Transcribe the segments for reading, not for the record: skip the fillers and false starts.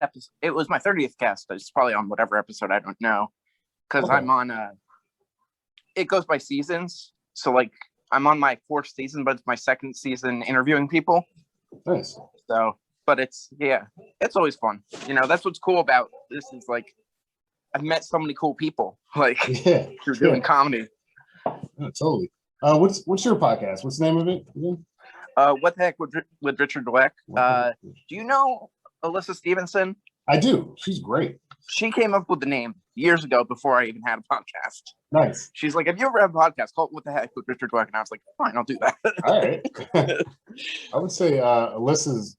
episode. It was my 30th guest. It's probably on whatever episode, I don't know, because I'm on. It goes by seasons, so like I'm on my 4th season, but it's my 2nd season interviewing people. Nice. So, but it's always fun. That's what's cool about this is like I've met so many cool people like through doing comedy. Yeah, totally. What's your podcast? What's the name of it again? What the Heck with Richard Dweck. Do you know Alyssa Stevenson? I do. She's great. She came up with the name years ago before I even had a podcast. Nice. She's like, have you ever had a podcast called What the Heck with Richard Dweck? And I was like, fine, I'll do that. All right. I would say Alyssa's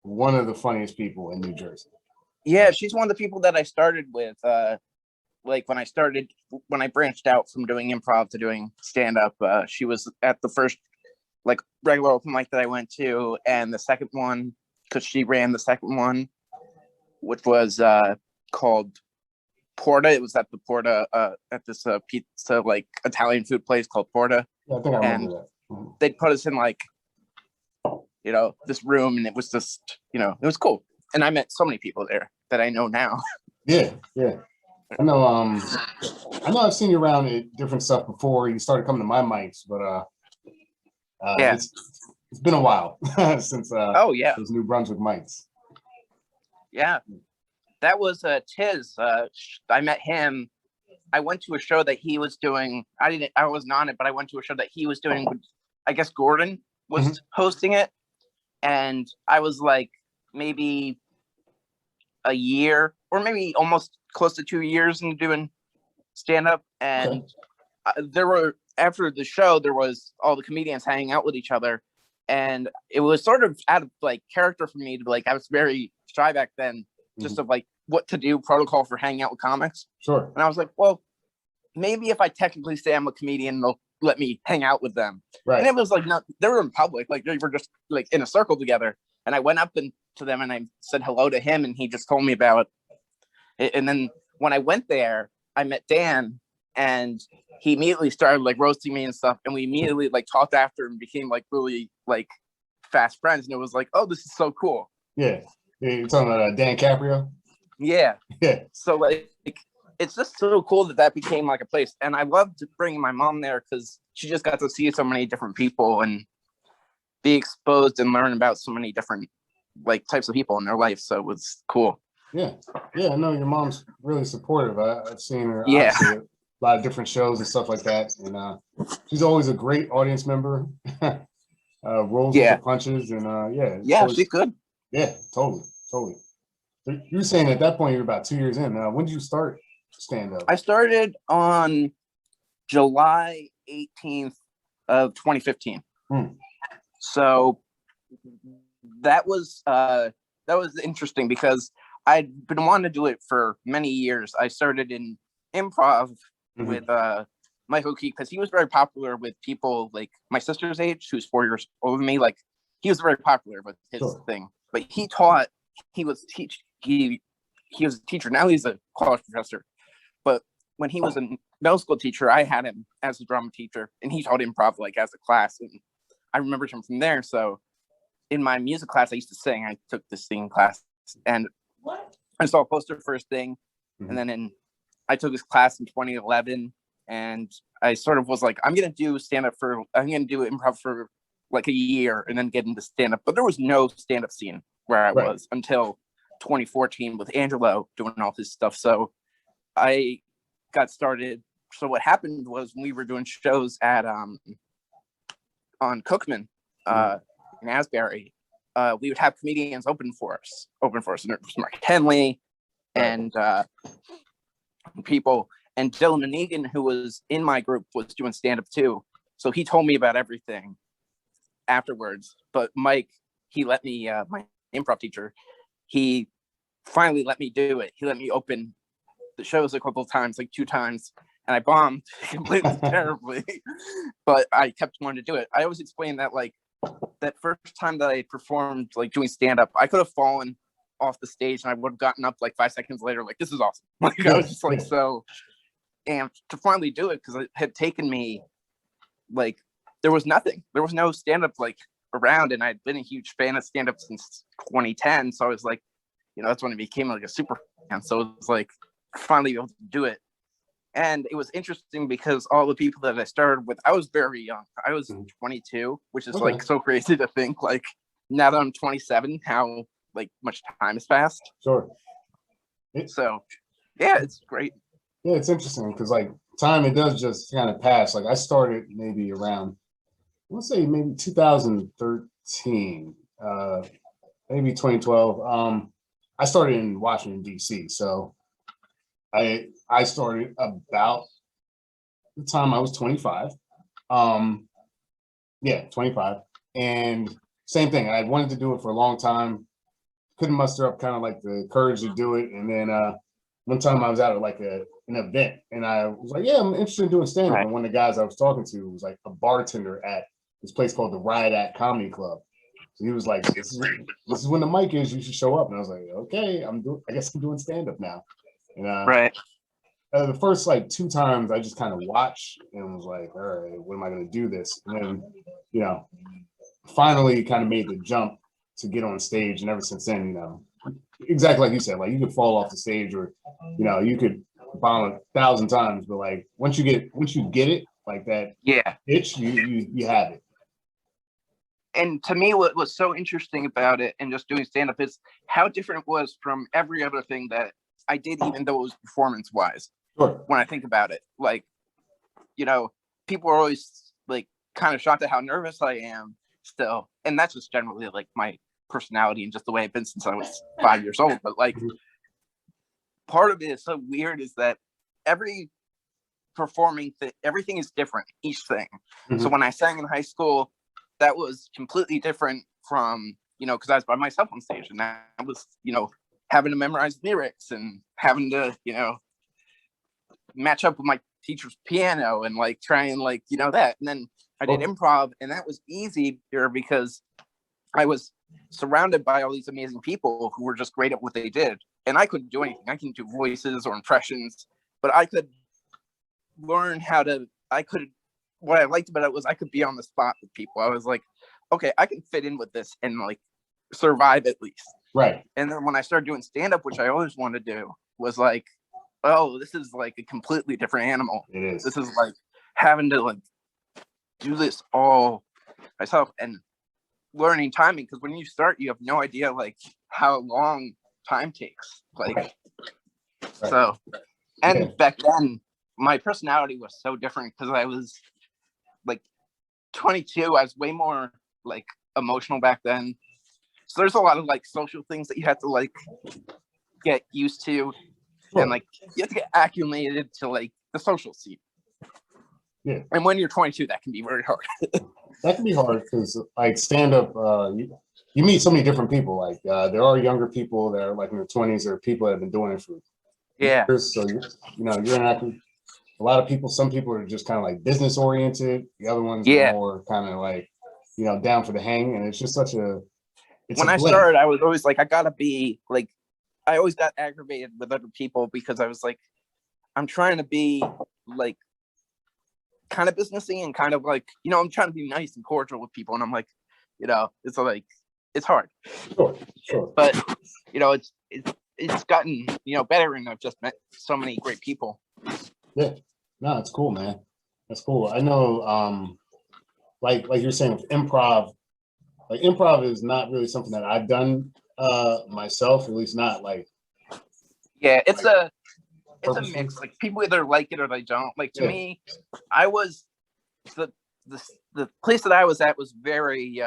one of the funniest people in New Jersey. Yeah, she's one of the people that I started with. Like when I branched out from doing improv to doing stand-up, she was at the first like regular open mic that I went to, and the second one, because she ran the second one, which was called Porta. It was at the Porta at this pizza like Italian food place called Porta. Yeah, I think I remember that. Mm-hmm. They'd put us in like this room, and it was just it was cool. And I met so many people there that I know now. Yeah. I know I've seen you around at different stuff before. You started coming to my mics, but it's been a while since those New Brunswick mics. Yeah. That was Tiz. I met him. I went to a show that he was doing. I wasn't on it, but I went to a show that he was doing. I guess Gordon was hosting it. And I was like maybe a year or maybe almost close to 2 years into doing stand-up. And after the show, there was all the comedians hanging out with each other. And it was sort of out of like character for me to like, I was very shy back then, just of like what to do, protocol for hanging out with comics. Sure. And I was like, well, maybe if I technically say I'm a comedian, they'll let me hang out with them. Right. And it was like, no, they were in public, like they were just like in a circle together. And I went up to them and I said hello to him, and he just told me about it. And then when I went there, I met Dan, and he immediately started like roasting me and stuff. And we immediately like talked after and became like really like fast friends. And it was like, oh, this is so cool. Yeah. You're talking about Dan Caprio? Yeah. Yeah. So like, it's just so cool that became like a place. And I loved bringing my mom there because she just got to see so many different people and be exposed and learn about so many different like types of people in their life. So it was cool. Yeah. I know your mom's really supportive. I've seen her obviously a lot of different shows and stuff like that. And she's always a great audience member. Rolls with the punches and she's good. Yeah, totally. You were saying at that point you're about 2 years in. When did you start stand-up? I started on July 18th of 2015. So that was interesting because I'd been wanting to do it for many years. I started in improv with Michael Key because he was very popular with people like my sister's age, who's 4 years older than me. Like he was very popular with his thing. But he was a teacher. Now he's a college professor. But when he was a middle school teacher, I had him as a drama teacher, and he taught improv like as a class. And I remembered him from there. So in my music class, I used to sing. I took this singing class, and I saw a poster for his thing. And then I took his class in 2011, and I sort of was like, I'm going to do improv for like a year and then get into stand-up. But there was no stand-up scene where I was until 2014 with Angelo doing all his stuff. So I got started. So what happened was when we were doing shows at on Cookman in Asbury, we would have comedians open for us. And there was Mark Henley and people. And Dylan Negan, who was in my group, was doing stand-up too. So he told me about everything afterwards. But Mike, he let me, my improv teacher, he finally let me do it. He let me open the shows a couple of times, like 2 times, and I bombed completely terribly. But I kept wanting to do it. I always explain that like that first time that I performed like doing stand-up, I could have fallen off the stage and I would have gotten up like 5 seconds later, like, this is awesome. Like I was just like so amped to finally do it because it had taken me like there was no stand-up like around, and I'd been a huge fan of stand-up since 2010. So I was like, that's when I became like a super fan. So it was like finally able to do it. And it was interesting because all the people that I started with, I was very young. I was 22, which is like so crazy to think, like, now that I'm 27, how like much time has passed. Sure. So yeah, it's great. Yeah, it's interesting because like time, it does just kind of pass. Like I started maybe around, let's say maybe 2013, maybe 2012. I started in Washington, D.C. So I started about the time I was 25. Yeah, 25. And same thing. I wanted to do it for a long time. Couldn't muster up kind of like the courage to do it. And then one time I was out at like an event and I was like, yeah, I'm interested in doing stand-up. Right. And one of the guys I was talking to was like a bartender at this place called the Riot Act Comedy Club. So he was like, this is when the mic is, you should show up. And I was like, okay, I guess I'm doing stand-up now. And right. The first like 2 times I just kind of watched and was like, all right, when am I going to do this? And then, finally kind of made the jump to get on stage. And ever since then, exactly like you said, like you could fall off the stage or, you could bomb 1,000 times, but like once you get it, like that itch, you have it. And to me, what was so interesting about it and just doing stand-up is how different it was from every other thing that I did, even though it was performance-wise. Sure. When I think about it, like, people are always like kind of shocked at how nervous I am still. And that's just generally like my personality and just the way I've been since I was 5 years old. But like, part of it is so weird is that every performing thing, everything is different, each thing. So when I sang in high school, that was completely different from, because I was by myself on stage and that was, having to memorize lyrics and having to, match up with my teacher's piano and like try and like, that. And then I did improv and that was easier because I was surrounded by all these amazing people who were just great at what they did. And I couldn't do anything. I couldn't do voices or impressions, but I could learn what I liked about it was I could be on the spot with people. I was like, okay, I can fit in with this and like survive at least. Right. And then when I started doing stand-up, which I always wanted to do, was like, oh, this is like a completely different animal. It is. This is like having to like do this all myself and learning timing, because when you start, you have no idea like how long time takes. Like, right. So, and back then, my personality was so different because I was like 22. I was way more like emotional back then. So there's a lot of like social things that you have to like get used to. Sure. And like you have to get acclimated to like the social scene. Yeah. And when you're 22, that can be very hard. That can be hard because like stand up, you meet so many different people. Like there are younger people that are like in their 20s or people that have been doing it for years. So you're interacting. A lot of people, some people are just kind of like business oriented. The other ones are more kind of like, down for the hang. And it's just such a, when I started, I was always like, I gotta be like, I always got aggravated with other people because I was like, I'm trying to be like kind of businessy and kind of like, I'm trying to be nice and cordial with people. And I'm like, it's like, it's hard. Sure. But, it's gotten, better. And I've just met so many great people. Yeah. No, it's cool, man. That's cool. I know, like you're saying with improv, like improv is not really something that I've done myself, at least not like. Yeah, it's a mix. Like people either like it or they don't. Like to me, I was the place that I was at was very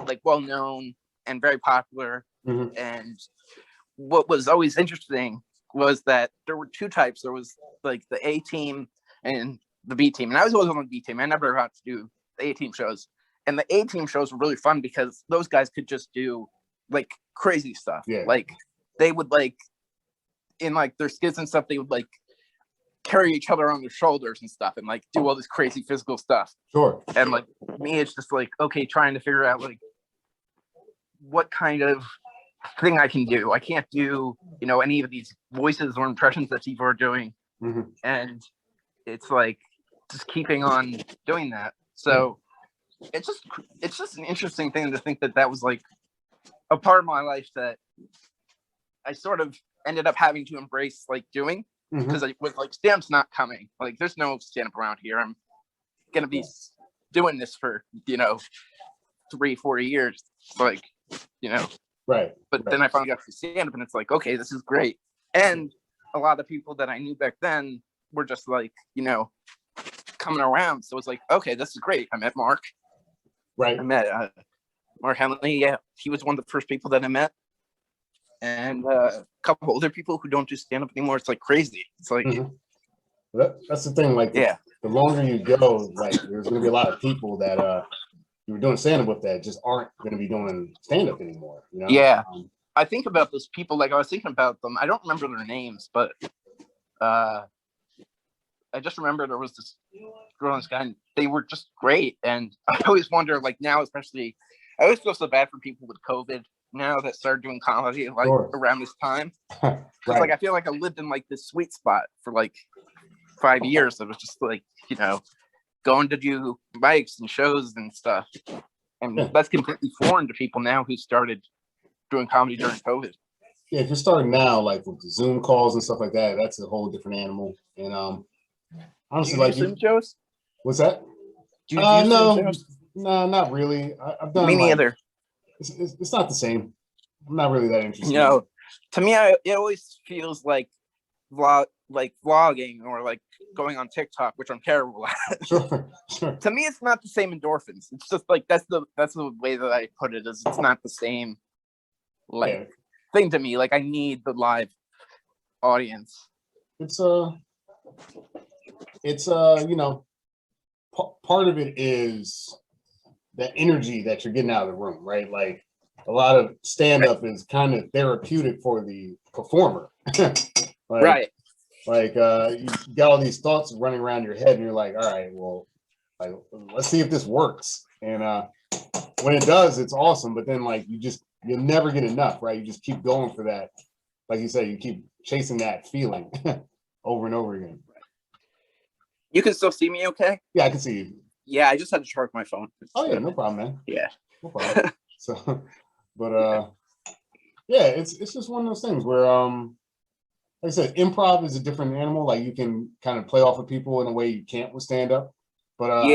like well known and very popular. And what was always interesting was that there were 2 types. There was like the A team and the B team, and I was always on the B team. I never got to do the A team shows. And the A team shows were really fun because those guys could just do like crazy stuff. Yeah. Like they would like in like their skits and stuff, they would like carry each other on their shoulders and stuff and like do all this crazy physical stuff. Sure. And like me, it's just like, okay, trying to figure out like what kind of thing I can do. I can't do, any of these voices or impressions that people are doing. And it's like just keeping on doing that. So it's just an interesting thing to think that was like a part of my life that I sort of ended up having to embrace like doing, because I was like, stand-up's not coming. Like, there's no stand-up around here. I'm gonna be doing this for 3-4 years, like, right. But then I finally got to stand-up, and it's like, okay, this is great. And a lot of people that I knew back then were just like, coming around. So it's like, okay, this is great. I met Mark. Right. I met Mark Henley. Yeah, he was one of the first people that I met. And a couple other people who don't do stand-up anymore. It's like crazy. It's like that's the thing. Like, the longer you go, like, there's going to be a lot of people that you were doing stand-up with that just aren't going to be doing stand-up anymore. Yeah. I think about those people. Like, I was thinking about them. I don't remember their names, but I just remember there was this girl and this guy, and they were just great. And I always wonder, like, now especially, I always feel so bad for people with COVID now that started doing comedy like around this time. Because like, I feel like I lived in like this sweet spot for like 5 years. It was just like, going to do mics and shows and stuff. And that's completely foreign to people now who started doing comedy during COVID. Yeah, if you're starting now, like with the Zoom calls and stuff like that, that's a whole different animal. And honestly, like, Zoom shows? What's that? Do you use no, Zoom shows? No, not really. I've done. Me neither. It's not the same. I'm not really that interested. To me, it always feels like vlogging or like going on TikTok, which I'm terrible at. Sure. To me, it's not the same endorphins. It's just like that's the way that I put it. Is it's not the same thing to me. Like, I need the live audience. It's part of it is the energy that you're getting out of the room, right? Like, a lot of stand-up is kind of therapeutic for the performer. Like, you got all these thoughts running around your head, and you're like, all right, well, like, let's see if this works. And when it does, it's awesome. But then, like, you'll never get enough, right? You just keep going for that. Like you said, you keep chasing that feeling over and over again. You can still see me okay? Yeah, I can see you. Yeah, I just had to charge my phone. Oh yeah, no problem, man. Yeah. No problem. So, but it's just one of those things where like I said, improv is a different animal. Like, you can kind of play off of people in a way you can't with stand-up. But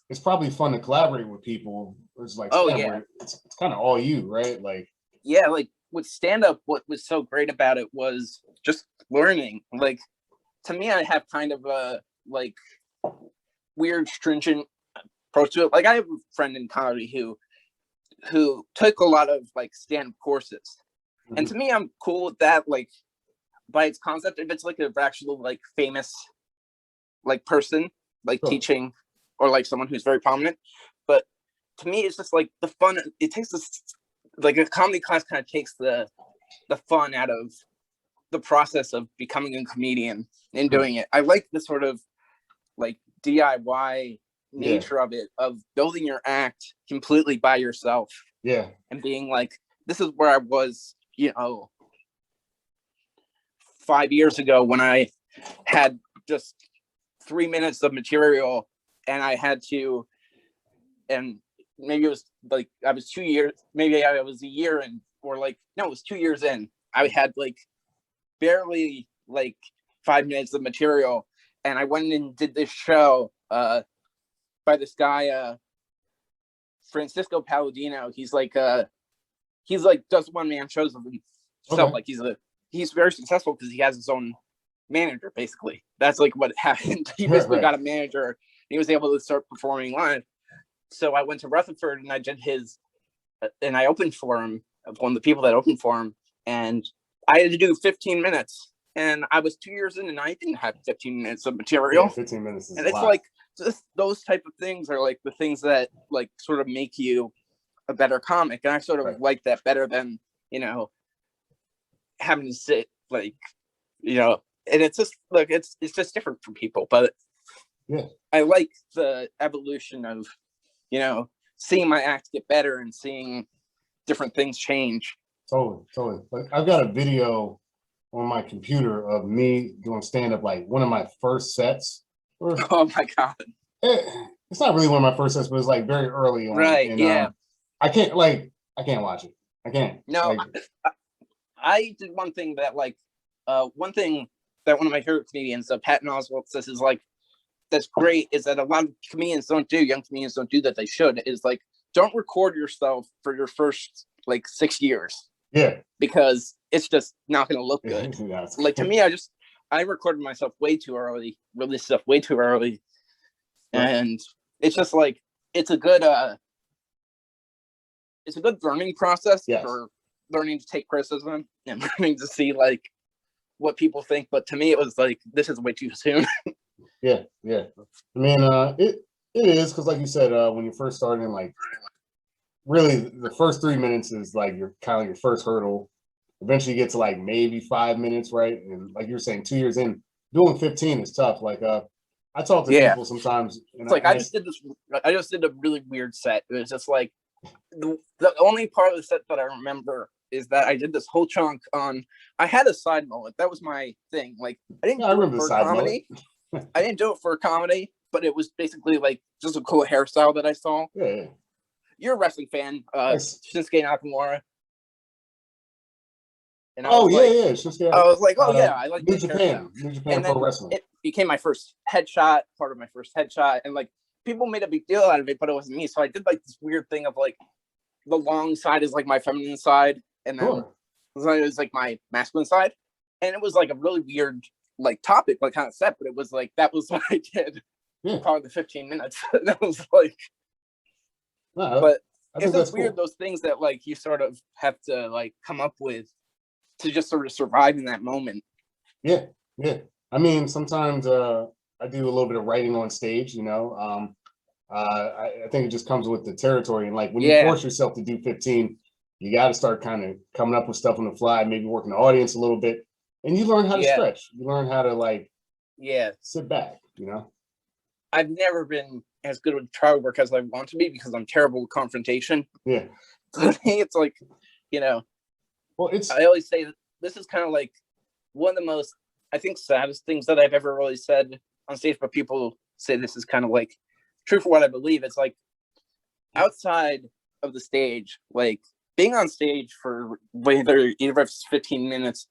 it's probably fun to collaborate with people. It's like, it's kind of all you, right? Like, like with stand-up, what was so great about it was just learning. Like, to me, I have kind of a like weird, stringent approach to it. Like, I have a friend in comedy who took a lot of like stand-up courses, and to me, I'm cool with that. Like, by its concept, if it's like an actual like famous like person like teaching, or like someone who's very prominent. But to me, it's just like the fun. It takes this, like, a comedy class kind of takes the fun out of the process of becoming a comedian and doing it. I like the sort of like DIY nature of it, of building your act completely by yourself. Yeah. And being like, this is where I was, 5 years ago when I had just 3 minutes of material, and I had to, and maybe it was like I was 2 years, maybe I was a year in, or like, no, it was 2 years in. I had like barely like 5 minutes of material, and I went and did this show by this guy, Francisco Palladino. He's like does one-man shows of himself. Like, he's very successful because he has his own manager, basically. That's like what happened. He basically got a manager, and he was able to start performing live. So I went to Rutherford, and I did and I opened for him, one of the people that opened for him, and I had to do 15 minutes. And I was 2 years in, and I didn't have 15 minutes of material. Yeah, 15 minutes is and it's like, just those type of things are like the things that like sort of make you a better comic. And I sort of like that better than, having to sit like, and it's just like, it's just different for people. But I like the evolution of, seeing my act get better and seeing different things change. Totally. Like, I've got a video on my computer of me doing stand-up, like one of my first sets. Oh my God. It's not really one of my first sets, but it's like very early on. Right. And, I can't watch it. I can't. No, like, I did one thing that like one thing that one of my favorite comedians, Patton Oswalt, says is like that's great is that a lot of comedians don't do, young comedians don't do that they should, is like don't record yourself for your first like 6 years. Yeah. Because it's just not gonna look good. Like to me, I recorded myself way too early, released stuff way too early. And it's just like it's a good learning process for learning to take criticism and learning to see like what people think. But to me, it was like this is way too soon. Yeah. I mean, it is because, like you said, when you're first starting, like really the first 3 minutes is like your kind of your first hurdle. Eventually, you get to like maybe 5 minutes, right? And like you were saying, 2 years in, doing 15 is tough. Like, I talk to people sometimes. It's like I just did a really weird set. It was just like the only part of the set that I remember is that I did this whole chunk on. I had a side mullet. That was my thing. Like I didn't do it for comedy. I didn't do it for comedy, but it was basically like just a cool hairstyle that I saw. Yeah. You're a wrestling fan, Shinsuke Nakamura. And I was like, oh yeah, I like New Japan Pro Wrestling. It became my first headshot, part of my first headshot, and like people made a big deal out of it, but it wasn't me. So I did like this weird thing of like the long side is like my feminine side, and then it was like my masculine side, and it was like a really weird like topic, like kind of set, but it was like that was what I did. Probably the 15 minutes. That was like, but it's just weird those things that like you sort of have to like come up with to just sort of survive in that moment. Yeah. I mean, sometimes I do a little bit of writing on stage, you know. I think it just comes with the territory. And like when you force yourself to do 15, you got to start kind of coming up with stuff on the fly, maybe working the audience a little bit. And you learn how to stretch. You learn how to like sit back, you know. I've never been as good with crowd work as I want to be because I'm terrible with confrontation. Yeah. So I think it's like, you know, well, I always say that this is kind of like one of the most, I think, saddest things that I've ever really said on stage, but people say this is kind of like true for what I believe. It's like outside of the stage, like being on stage for either if it's 15 minutes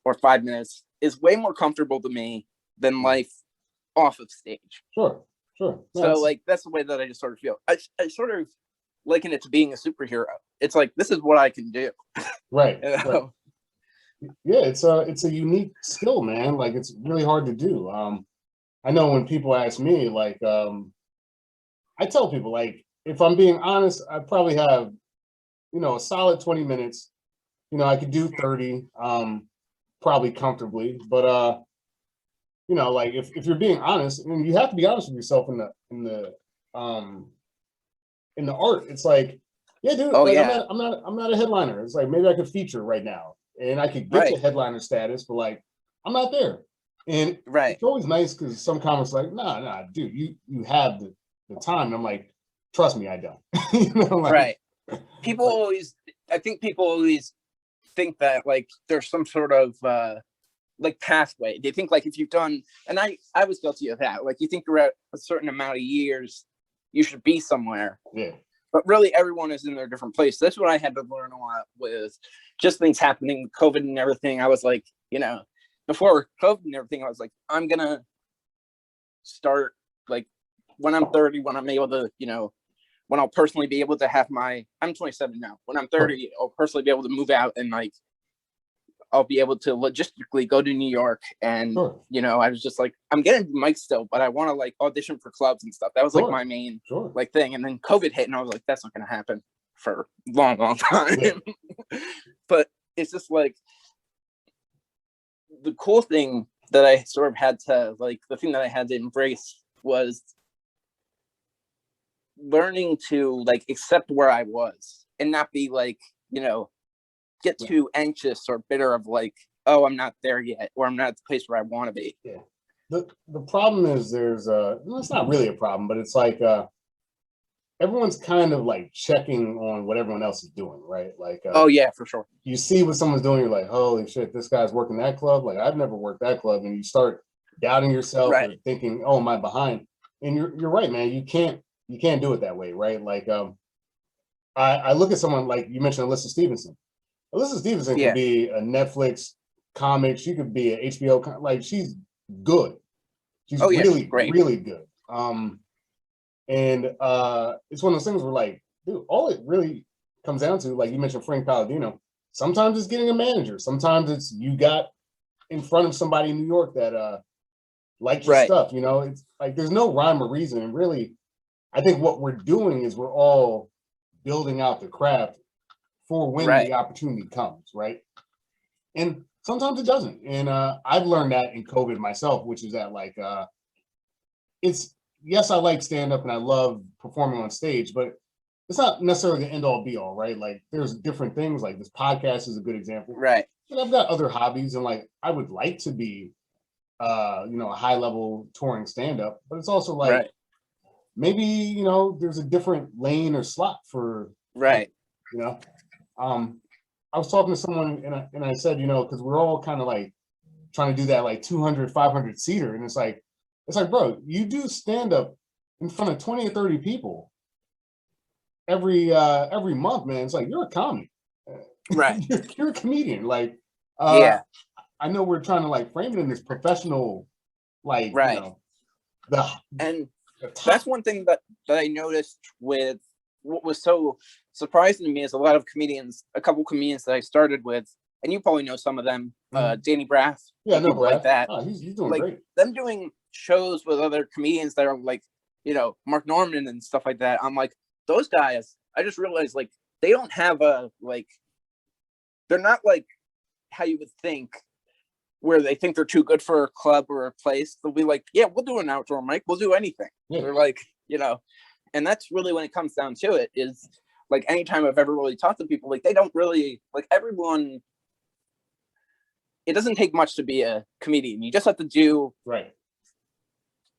or 5 minutes is way more comfortable to me than life off of stage. Sure. So like that's the way that I just sort of feel. I sort of liken it to being a superhero. It's like this is what I can do. Right. You know? Right. Yeah, it's a unique skill, man. Like it's really hard to do. I know when people ask me, like, I tell people, like, if I'm being honest, I probably have, you know, a solid 20 minutes. You know, I could do 30, probably comfortably. But you know, like if you're being honest, and you have to be honest with yourself in the art, it's like, yeah, dude, I'm not a headliner. It's like maybe I could feature right now. And I could get to headliner status, but like I'm not there. And it's always nice because some comics are like, nah, dude, you have the time. And I'm like, trust me, I don't. You know, like, People always, I think people always think that like there's some sort of like pathway. They think like if you've done, and I was guilty of that. Like you think you're at a certain amount of years, you should be somewhere. Yeah. But really, everyone is in their different place. That's what I had to learn a lot with just things happening, COVID and everything. I was like, you know, before COVID and everything, I was like, I'm going to start like when I'm 30, when I'm able to, you know, when I'll personally be able to have I'm 27 now. When I'm 30, I'll personally be able to move out and like, I'll be able to logistically go to New York. And, you know, I was just like, I'm getting mics still, but I want to like audition for clubs and stuff. That was like my main like thing. And then COVID hit and I was like, that's not going to happen for a long time. Yeah. But it's just like the cool thing that I sort of had to like, the thing that I had to embrace was learning to like accept where I was and not be like, you know, get too anxious or bitter of like, oh, I'm not there yet, or I'm not at the place where I want to be. Yeah. The problem is there's well, it's not really a problem, but it's like everyone's kind of like checking on what everyone else is doing, right? Like oh yeah, for sure. You see what someone's doing, you're like, holy shit, this guy's working that club. Like I've never worked that club, and you start doubting yourself or thinking, oh, am I behind? And you're right, man. You can't do it that way, right? Like I look at someone like you mentioned, Alyssa Stevenson. Alyssa Stevenson could be a Netflix comic. She could be an HBO. Like, she's good. She's really, really good. And it's one of those things where, like, dude, all it really comes down to, like you mentioned Frank Palladino, sometimes it's getting a manager. Sometimes it's you got in front of somebody in New York that likes your stuff. You know, it's like there's no rhyme or reason. And really, I think what we're doing is we're all building out the craft for when the opportunity comes, right? And sometimes it doesn't. And I've learned that in COVID myself, which is that, like, yes, I like stand-up and I love performing on stage, but it's not necessarily the end-all be-all, right? Like, there's different things, like this podcast is a good example. Right. And I've got other hobbies, and, like, I would like to be, a high-level touring stand-up, but it's also like, maybe, there's a different lane or slot for, I was talking to someone and I said, because we're all kind of like trying to do that, like 200, 500 seater. And it's like, bro, you do stand up in front of 20 or 30 people every month, man. It's like, you're a comic, right? you're a comedian. Like, I know we're trying to, like, frame it in this professional, like, that's one thing that I noticed with what was so surprising to me is a couple comedians that I started with, and you probably know some of them, Danny Braff, people like that. Oh, he's doing great. Them doing shows with other comedians that are like, Mark Norman and stuff like that. I'm like, those guys, I just realized, like, they don't have they're not like how you would think, where they think they're too good for a club or a place. They'll be like, yeah, we'll do an outdoor mic. We'll do anything. Yeah. They're like, and that's really when it comes down to it is, like, anytime I've ever really talked to people, like, they don't really, like, everyone, it doesn't take much to be a comedian. You just have to do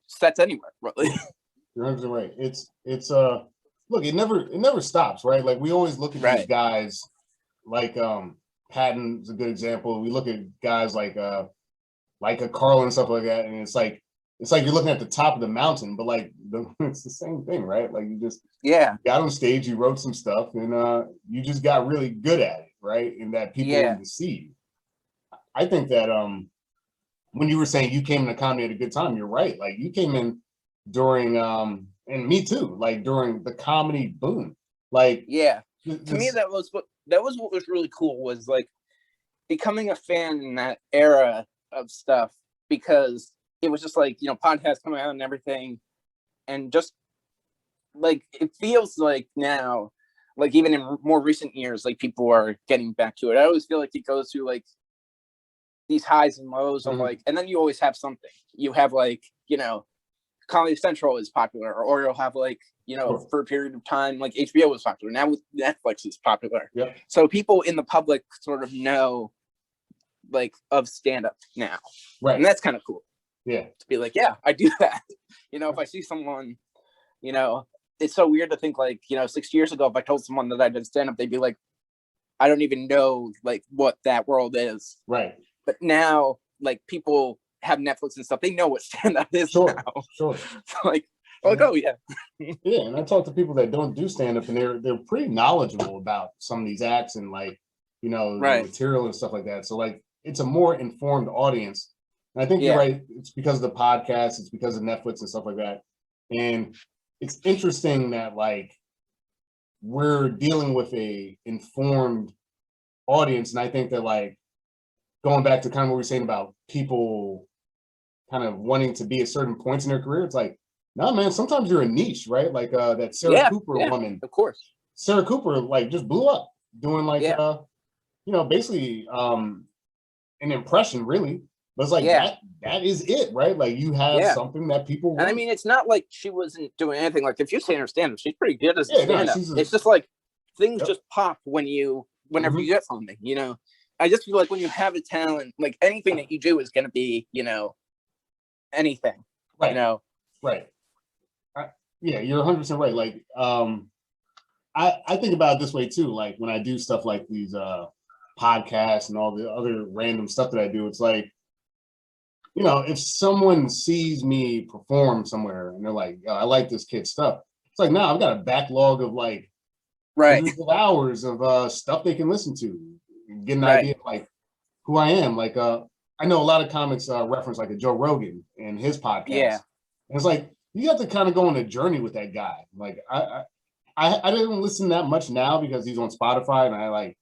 sets anywhere, really. You're 100% right. It's look, it never stops, right? Like, we always look at these guys, like Patton's a good example. We look at guys like a Carl and stuff like that, and it's like you're looking at the top of the mountain, but, like, it's the same thing, right? Like, you just got on stage, you wrote some stuff, and you just got really good at it, right? And that people need to see you. I think that when you were saying you came into comedy at a good time, you're right. Like, you came in during and me too, like, during the comedy boom. Like, to me, that was what was really cool, was, like, becoming a fan in that era of stuff, because it was just like, podcasts coming out and everything, and just, like, it feels like now, like, even in more recent years, like, people are getting back to it. I always feel like it goes through, like, these highs and lows of, like, and then you always have something. You have, like, Comedy Central is popular, or you'll have, like, for a period of time, like, HBO was popular. Now with Netflix is popular. Yep. So people in the public sort of know, like, of stand-up now. Right. And that's kind of cool. Yeah. To be like, yeah, I do that. If I see someone, it's so weird to think, like, 6 years ago, if I told someone that I did stand-up, they'd be like, I don't even know, like, what that world is. Right. But now, like, people have Netflix and stuff. They know what stand-up is now. Sure. So, like, oh, yeah. Yeah, and I talk to people that don't do stand-up, and they're pretty knowledgeable about some of these acts and, like, the material and stuff like that. So, like, it's a more informed audience. And I think you're right. It's because of the podcast. It's because of Netflix and stuff like that. And it's interesting that, like, we're dealing with a informed audience. And I think that, like, going back to kind of what we were saying about people kind of wanting to be at certain points in their career, it's like, no, man, sometimes you're a niche, right? Like that Sarah Cooper woman. Of course. Sarah Cooper, like, just blew up doing, like, basically an impression, really. But it's like, that is it, right? Like, you have something that people want. And I mean, it's not like she wasn't doing anything. Like, if you see her stand-up, she's pretty good as a stand-up. It's just like things just pop whenever you get something, I just feel like when you have a talent, like, anything that you do is going to be, anything, right. Right. Yeah, you're 100% right. Like, I think about it this way too. Like, when I do stuff like these podcasts and all the other random stuff that I do, it's like, if someone sees me perform somewhere and they're like, I like this kid's stuff, it's like, now I've got a backlog of, like, hundreds of hours of stuff they can listen to. get an idea of, like, who I am. Like, I know a lot of comics reference like a Joe Rogan and his podcast. Yeah. And it's like, you have to kind of go on a journey with that guy. Like, I didn't listen that much now because he's on Spotify, and I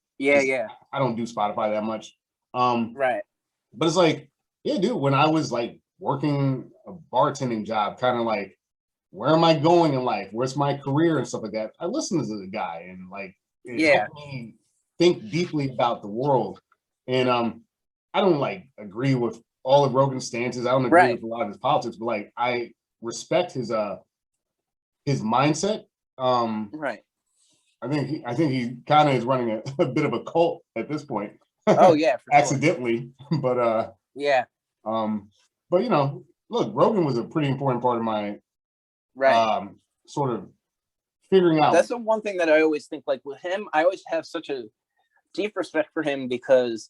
don't do Spotify that much. Right. But it's like, yeah, dude, when I was like working a bartending job, kind of like, where am I going in life? Where's my career and stuff like that? I listened to the guy, and like, it helped me think deeply about the world. And I don't like agree with all of Rogan's stances. I don't agree with a lot of his politics, but like, I respect his mindset. Right. I think he kind of is running a bit of a cult at this point. Oh yeah, for accidentally. Sure. But but you know, look, Rogan was a pretty important part of my sort of figuring out. That's the one thing that I always think, like with him, I always have such a deep respect for him because,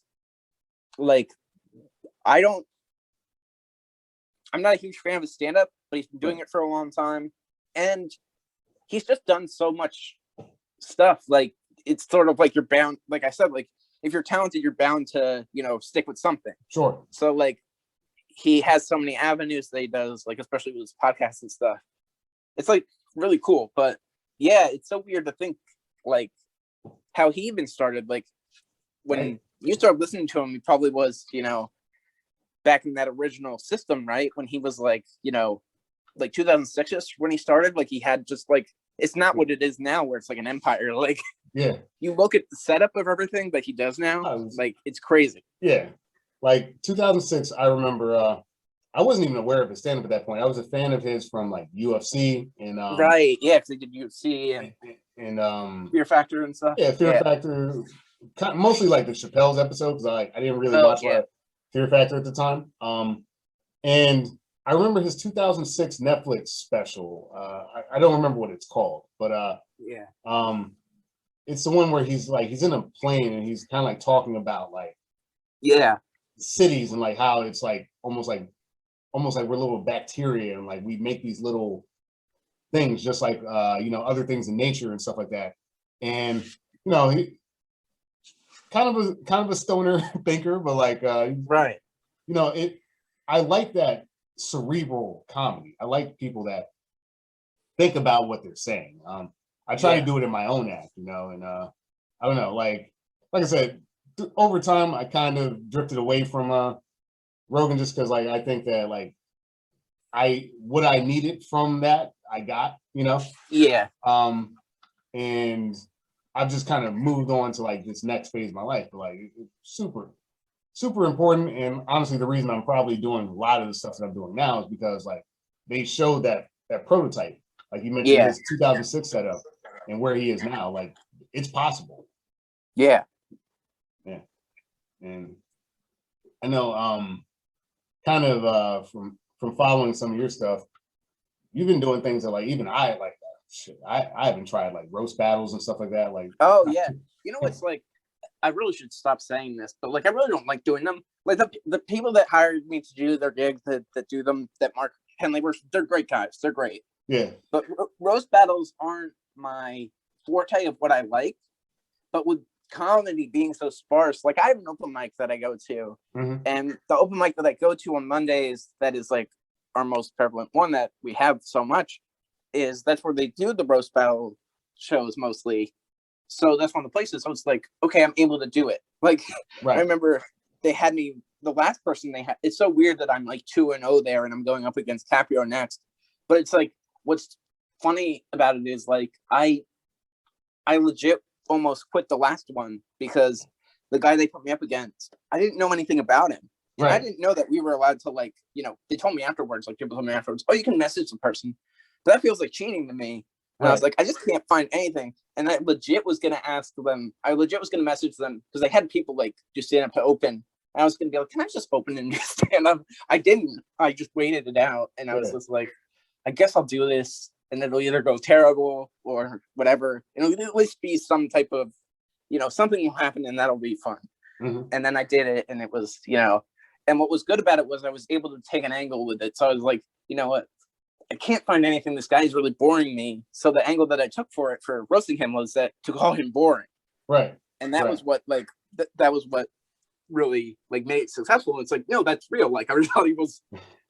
like, I'm not a huge fan of his stand-up, but he's been doing it for a long time, and he's just done so much stuff. Like, it's sort of like you're bound, like I said, like if you're talented, you're bound to, you know, stick with something. Sure. So like he has so many avenues that he does, like especially with his podcasts and stuff. It's like really cool. But yeah, it's so weird to think like how he even started. Like when you started listening to him, he probably was, you know, back in that original system, right? When he was like, you know, like 2006 when he started, like he had just like, it's not what it is now where it's like an empire. Like, yeah, you look at the setup of everything that he does now, like it's crazy. Yeah, like 2006, I remember I wasn't even aware of his stand-up at that point. I was a fan of his from like UFC and right, yeah, because he did UFC and Fear Factor and stuff. Yeah, Fear Factor, mostly like the Chappelle's episode because I didn't really watch Fear Factor at the time. And I remember his 2006 Netflix special. I don't remember what it's called, but it's the one where he's in a plane and he's kind of like talking about like cities and like how it's like almost like we're little bacteria and like we make these little things just like you know, other things in nature and stuff like that. And you know, he kind of a stoner thinker, but like right. You know, I like that cerebral comedy. I like people that think about what they're saying. I try to do it in my own act, you know, and I don't know, like I said, over time I kind of drifted away from Rogan just because like I think that like what I needed from that I got, you know. Yeah. And I've just kind of moved on to like this next phase of my life. But like it's super important. And honestly, the reason I'm probably doing a lot of the stuff that I'm doing now is because like they showed that prototype. Like you mentioned his 2006 setup and where he is now, like it's possible. Yeah. Yeah. And I know kind of from following some of your stuff, you've been doing things that like even I like that shit. I haven't tried like roast battles and stuff like that. Like you know what's like I really should stop saying this, but like I really don't like doing them. Like the people that hired me to do their gigs that do them, that Mark Henley, they're great guys. They're great. Yeah. But roast battles aren't my forte of what I like. But with comedy being so sparse, like I have an open mic that I go to, and the open mic that I go to on Mondays, that is like our most prevalent one that we have so much, that's where they do the roast battle shows mostly. So that's one of the places. So it's like, okay, I'm able to do it. Like I remember they had me, the last person they had. It's so weird that I'm like 2-0 there, and I'm going up against Caprio next. But it's like, what's funny about it is like I legit almost quit the last one because the guy they put me up against, I didn't know anything about him. And I didn't know that we were allowed to, like, you know, they told me afterwards, like people told me afterwards, oh, you can message the person. But that feels like cheating to me. And I was like, I just can't find anything. And I legit was going to ask them, I legit was going to message them because they had people like just stand up to open. And I was going to be like, can I just open and just stand up? I didn't. I just waited it out. And I was just like, I guess I'll do this. And it'll either go terrible or whatever. It'll at least be some type of, you know, something will happen and that'll be fun. And then I did it and it was, you know, and what was good about it was I was able to take an angle with it. So I was like, you know what? I can't find anything. This guy's really boring me. So the angle that I took for roasting him was that to call him boring. Right. And that was what like that was what really like made it successful. It's like, no, that's real. Like our reality was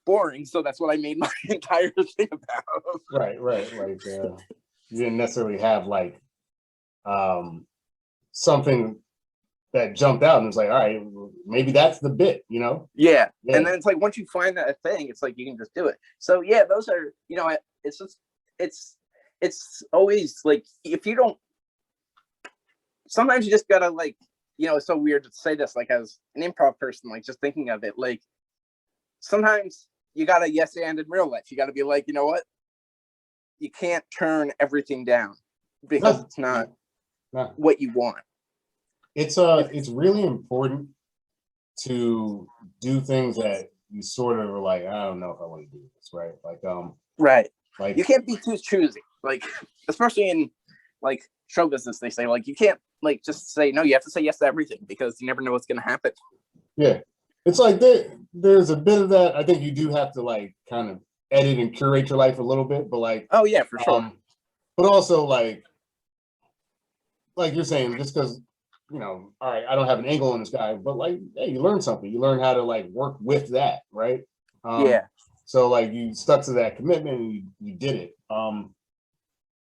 boring, so that's what I made my entire thing about. Right. Like you didn't necessarily have like something that jumped out and was like, all right, maybe that's the bit, you know? Yeah. And then it's like once you find that thing, it's like you can just do it. So yeah, those are, you know, it's just it's always like, if you don't, sometimes you just gotta like, you know, it's so weird to say this like as an improv person, like just thinking of it, like sometimes you gotta yes and in real life. You gotta be like, you know what? You can't turn everything down because it's not what you want. It's really important to do things that you sort of are like, I don't know if I want to do this, right? Like right. Like you can't be too choosy. Like especially in like show business, they say like you can't like just say no, you have to say yes to everything because you never know what's gonna happen. Yeah. It's like there's a bit of that. I think you do have to like kind of edit and curate your life a little bit, but like oh yeah, for sure. But also like you're saying, just because, you know, all right, I don't have an angle on this guy, but like, hey, you learn something. You learn how to like work with that, right? Yeah. So like you stuck to that commitment and you did it.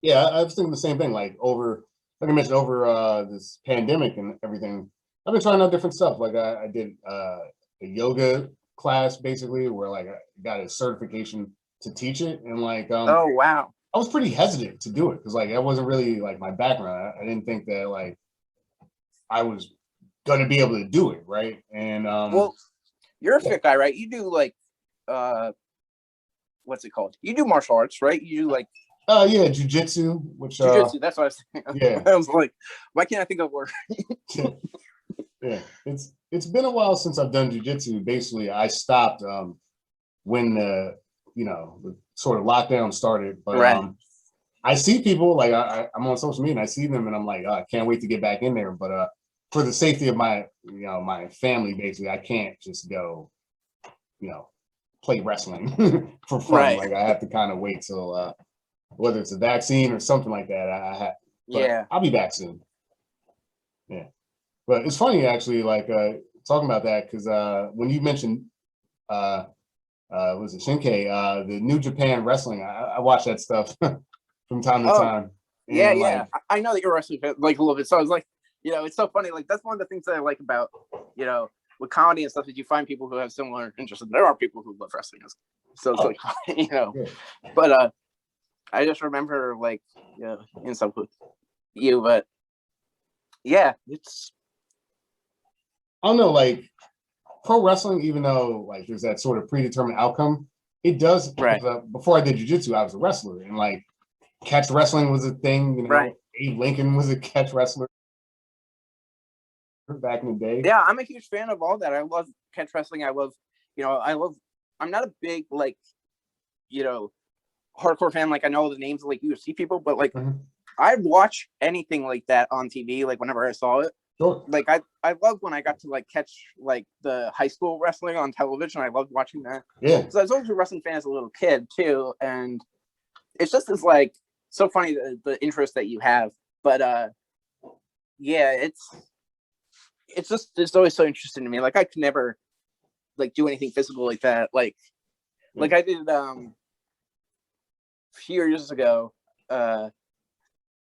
Yeah, I was thinking the same thing. Like like I mentioned, over this pandemic and everything, I've been trying out different stuff. Like I did a yoga class basically, where like I got a certification to teach it, and like oh wow, I was pretty hesitant to do it because like that wasn't really like my background. I didn't think that like I was gonna be able to do it, right? And well, you're a fit guy, right? You do like what's it called? You do martial arts, right? You do like yeah, jujitsu, which jujitsu. That's what I was thinking. Yeah. I was like, why can't I think of word? Yeah, it's been a while since I've done jujitsu. Basically, I stopped when the sort of lockdown started. But right. I see people like I'm on social media and I see them and I'm like, oh, I can't wait to get back in there. But for the safety of my my family, basically, I can't just go play wrestling for fun. Right. Like I have to kind of wait till whether it's a vaccine or something like that. I have. Yeah. I'll be back soon. Yeah. But it's funny actually, like talking about that, because when you mentioned was it Shinkai, the New Japan Wrestling, I watch that stuff from time to time. And yeah, yeah. I know that you're a wrestling fan, like a little bit. So I was like, it's so funny. Like that's one of the things that I like about, with comedy and stuff, that you find people who have similar interests. And there are people who love wrestling. So it's like, yeah. But I just remember like, in some with you, but yeah, it's. I don't know, like pro wrestling, even though like there's that sort of predetermined outcome, it does. Right. Before I did jiu-jitsu, I was a wrestler, and like catch wrestling was a thing. Right. Abe Lincoln was a catch wrestler back in the day. Yeah, I'm a huge fan of all that. I love catch wrestling. I love, I'm not a big like, hardcore fan. Like I know the names of like UFC people, but like I'd watch anything like that on TV. Like whenever I saw it. Sure. Like I loved when I got to like catch like the high school wrestling on television. I loved watching that. Yeah. So I was always a wrestling fan as a little kid too, and it's just as like so funny the interest that you have. But yeah, it's always so interesting to me. Like I could never like do anything physical like that. Like I did a few years ago.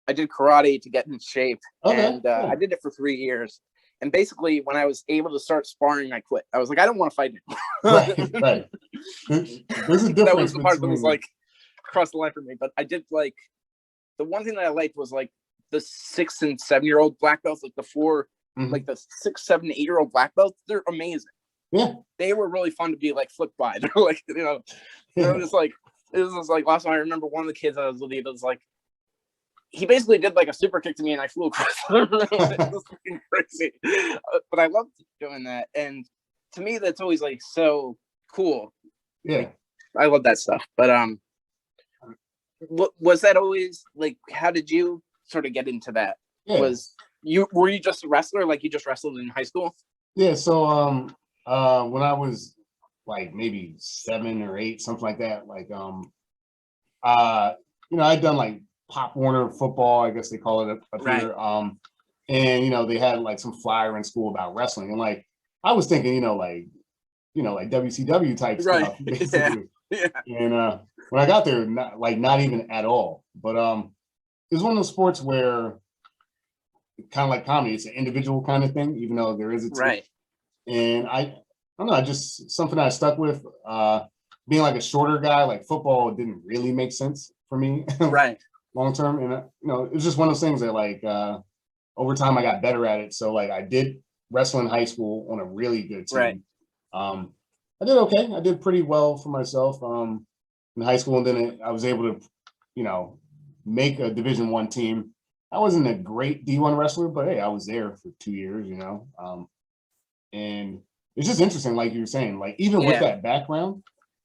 I did karate to get in shape, and I did it for 3 years. And basically, when I was able to start sparring, I quit. I was like, I don't want to fight anymore. Right. There's a difference. That was the part that was like across the line for me. But I did like the one thing that I liked was like the 6 and 7 year old black belts, like the 4, like the 6, 7, 8 year old black belts. They're amazing. Yeah, they were really fun to be like flipped by. They're like they're just like it was like last time I remember one of the kids I was with. It was like. He basically did like a super kick to me and I flew across the room. It was fucking crazy. But I loved doing that. And to me, that's always like so cool. Yeah. Like, I love that stuff. But was that always like, how did you sort of get into that? Yeah. Were you just a wrestler? Like you just wrestled in high school? Yeah. So when I was like maybe 7 or 8, something like that, like I'd done like Pop Warner football, I guess they call it up here. And, you know, they had like some flyer in school about wrestling. And like, I was thinking, like WCW type stuff, basically. Yeah. And when I got there, not even at all. But it was one of those sports where, kind of like comedy, it's an individual kind of thing, even though there is a team. Right. And I don't know, just something I stuck with. Being like a shorter guy, like football didn't really make sense for me, right, long term. And it was just one of those things that like over time I got better at it. So like I did wrestle in high school on a really good team. Right. I did okay. I did pretty well for myself in high school, and then I was able to, make a Division I team. I wasn't a great D1 wrestler, but hey, I was there for 2 years, and it's just interesting, like you were saying, like even with that background,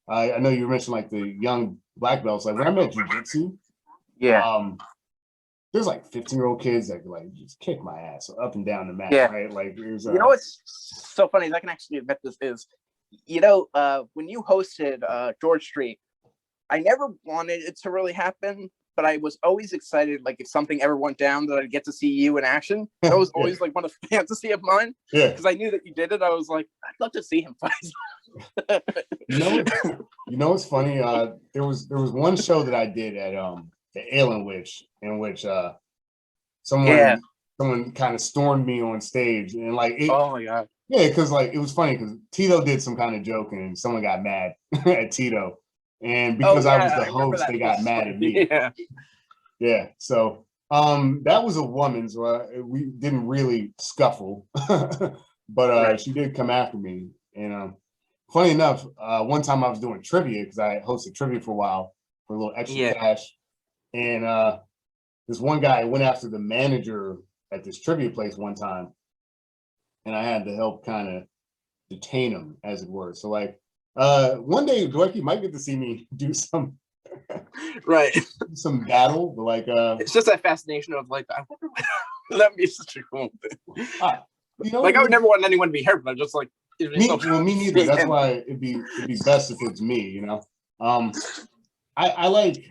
I know you mentioned like the young black belts. Like when I met jiu-jitsu, there's like 15-year-old kids that like just kick my ass up and down the mat, right? Like there's what's so funny is I can actually admit this is, when you hosted George Street, I never wanted it to really happen, but I was always excited, like if something ever went down, that I'd get to see you in action. That was always like one of the fantasy of mine. Yeah. Because I knew that you did it. I was like, I'd love to see him fight. What's funny? There was one show that I did at the Alien Witch, in which someone kind of stormed me on stage, and like oh my god. Yeah, because like it was funny because Tito did some kind of joke and someone got mad at Tito. And because I was the host, they got mad at me. Yeah. So that was a woman, so we didn't really scuffle, but she did come after me. And funny enough, one time I was doing trivia because I hosted trivia for a while for a little extra cash, and this one guy went after the manager at this trivia place one time, and I had to help kind of detain him, as it were. So like. One day, Dweck, you might get to see me do some some battle, but like it's just that fascination of like, I wonder that'd be such a cool thing. Like I would never want anyone to be hurt, but I'm just like me neither. That's why it'd be best if it's me, I like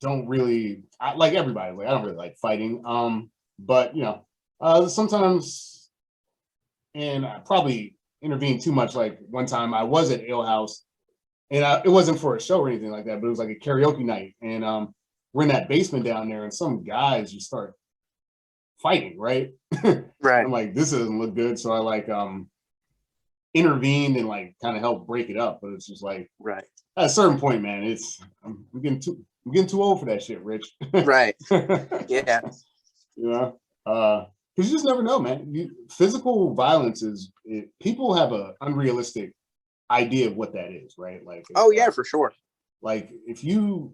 don't really like everybody, like I don't really like fighting. But sometimes, and I probably intervene too much. Like one time I was at Ale House, and it wasn't for a show or anything like that, but it was like a karaoke night, and we're in that basement down there, and some guys just start fighting, right? Right. I'm like, this doesn't look good, so I like intervened and like kind of helped break it up. But it's just like, right, at a certain point, man, I'm getting too old for that shit, Rich. Right. Yeah. Because you just never know, man. Physical violence people have an unrealistic idea of what that is, right? Like, for sure. Like and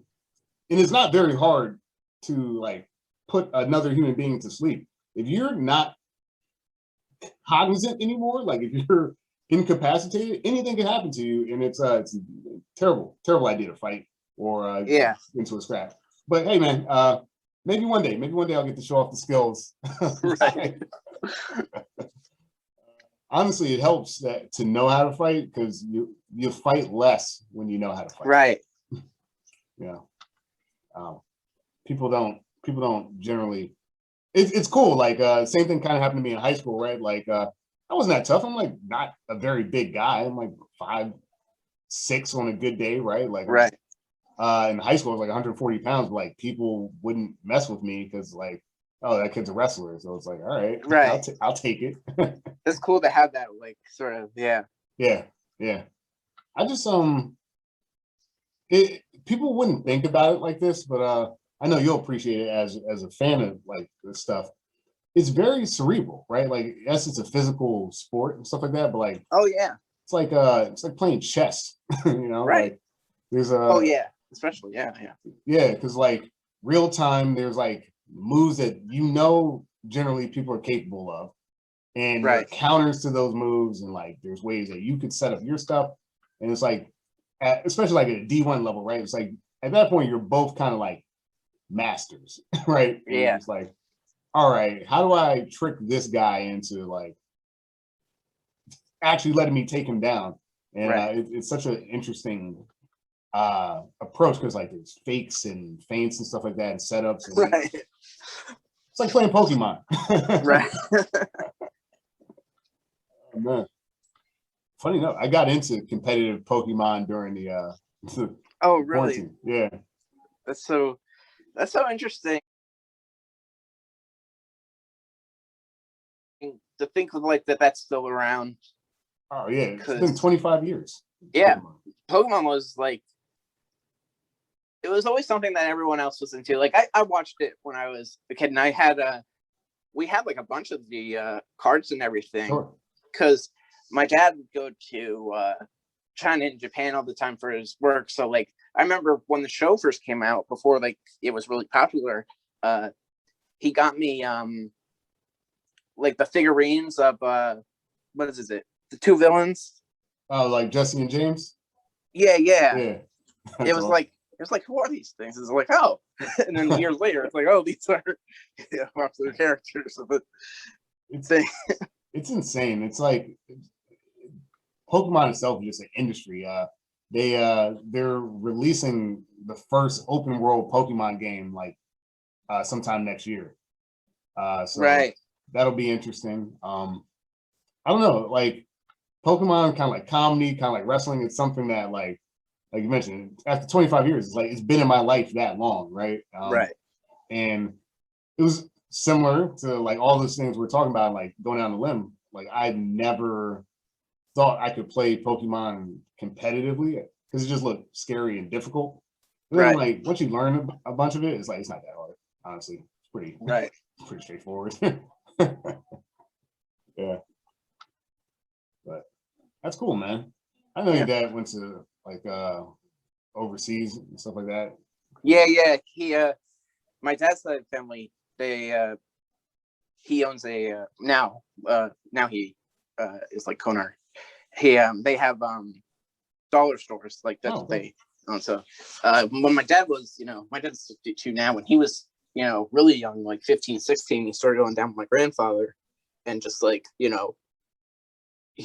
it's not very hard to like put another human being to sleep. If you're not cognizant anymore, like if you're incapacitated, anything can happen to you, and it's a terrible idea to fight or into a scrap. But hey, man, maybe one day I'll get to show off the skills. Right. Honestly, it helps to know how to fight, because you fight less when you know how to fight. Right. People don't generally. It's cool. Like same thing kind of happened to me in high school, right? Like I wasn't that tough. I'm like not a very big guy. I'm like 5'6" on a good day, right? Like right. In high school, I was like 140 pounds, but like people wouldn't mess with me because like, oh, that kid's a wrestler. So it's like, all right, I'll take it. It's cool to have that, like, sort of, yeah. I just people wouldn't think about it like this, but I know you'll appreciate it as a fan of like this stuff. It's very cerebral, right? Like, yes, it's a physical sport and stuff like that, but like, it's like playing chess, right? Like, there's especially because like real time, there's like moves that generally people are capable of, and there are counters to those moves, and like there's ways that you could set up your stuff, and it's like especially like at a D1 level, right? It's like at that point you're both kind of like masters, right? And it's like, all right, how do I trick this guy into like actually letting me take him down? And it's such an interesting approach, because like there's fakes and feints and stuff like that, and setups. And It's like playing Pokemon. Right. Oh, man. Funny enough, I got into competitive Pokemon during the oh, really? quarantine. Yeah. That's so interesting to think of, like, that's still around. Oh yeah, it's been 25 years. Yeah, Pokemon was like, it was always something that everyone else was into. Like I watched it when I was a kid, and we had like a bunch of the cards and everything, because my dad would go to China and Japan all the time for his work. So like I remember when the show first came out, before like it was really popular, he got me like the figurines of what is it? The two villains. Oh, like Jesse and James? Yeah. It was awesome. Like, it was like, who are these things? It's like, oh, and then years later, it's like, oh, these are popular characters. But it's insane. It's like Pokemon itself is just an industry. They're releasing the first open world Pokemon game like sometime next year. So right. That'll be interesting. I don't know, like Pokemon, kind of like comedy, kind of like wrestling. It's something that like you mentioned, after 25 years, it's been in my life that long, right? Right. And it was similar to like all those things we're talking about, like going down the limb. Like I never thought I could play Pokemon competitively because it just looked scary and difficult. And then, like once you learn a bunch of it, it's like it's not that hard. Honestly, it's pretty pretty straightforward. Yeah, but that's cool, man. I know your dad went to like overseas and stuff like that. Yeah. He my dad's side of the family, they he owns a now he is like Konar. They have dollar stores, like that's what they own. So when my dad was, my dad's 62 now, when he was, really young, like 15, 16, he started going down with my grandfather, and just like, he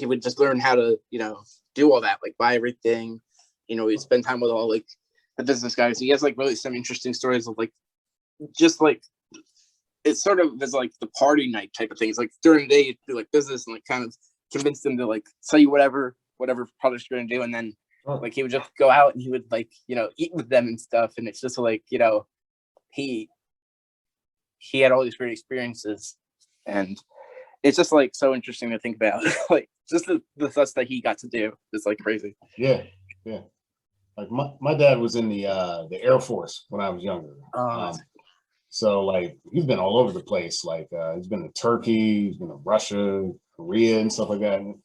would just learn how to, do all that, like buy everything, he'd spend time with all like the business guys. He has like really some interesting stories of like, just like, it's sort of as like the party night type of things. Like during the day, you'd do like business and like kind of convince them to like sell you whatever products you're going to do. And then like he would just go out and he would like, eat with them and stuff. And it's just like, he had all these great experiences, and it's just like so interesting to think about. Like just the stuff that he got to do is like crazy. Yeah. Like my dad was in the Air Force when I was younger. So like he's been all over the place. Like he's been to Turkey, he's been to Russia, Korea, and stuff like that. And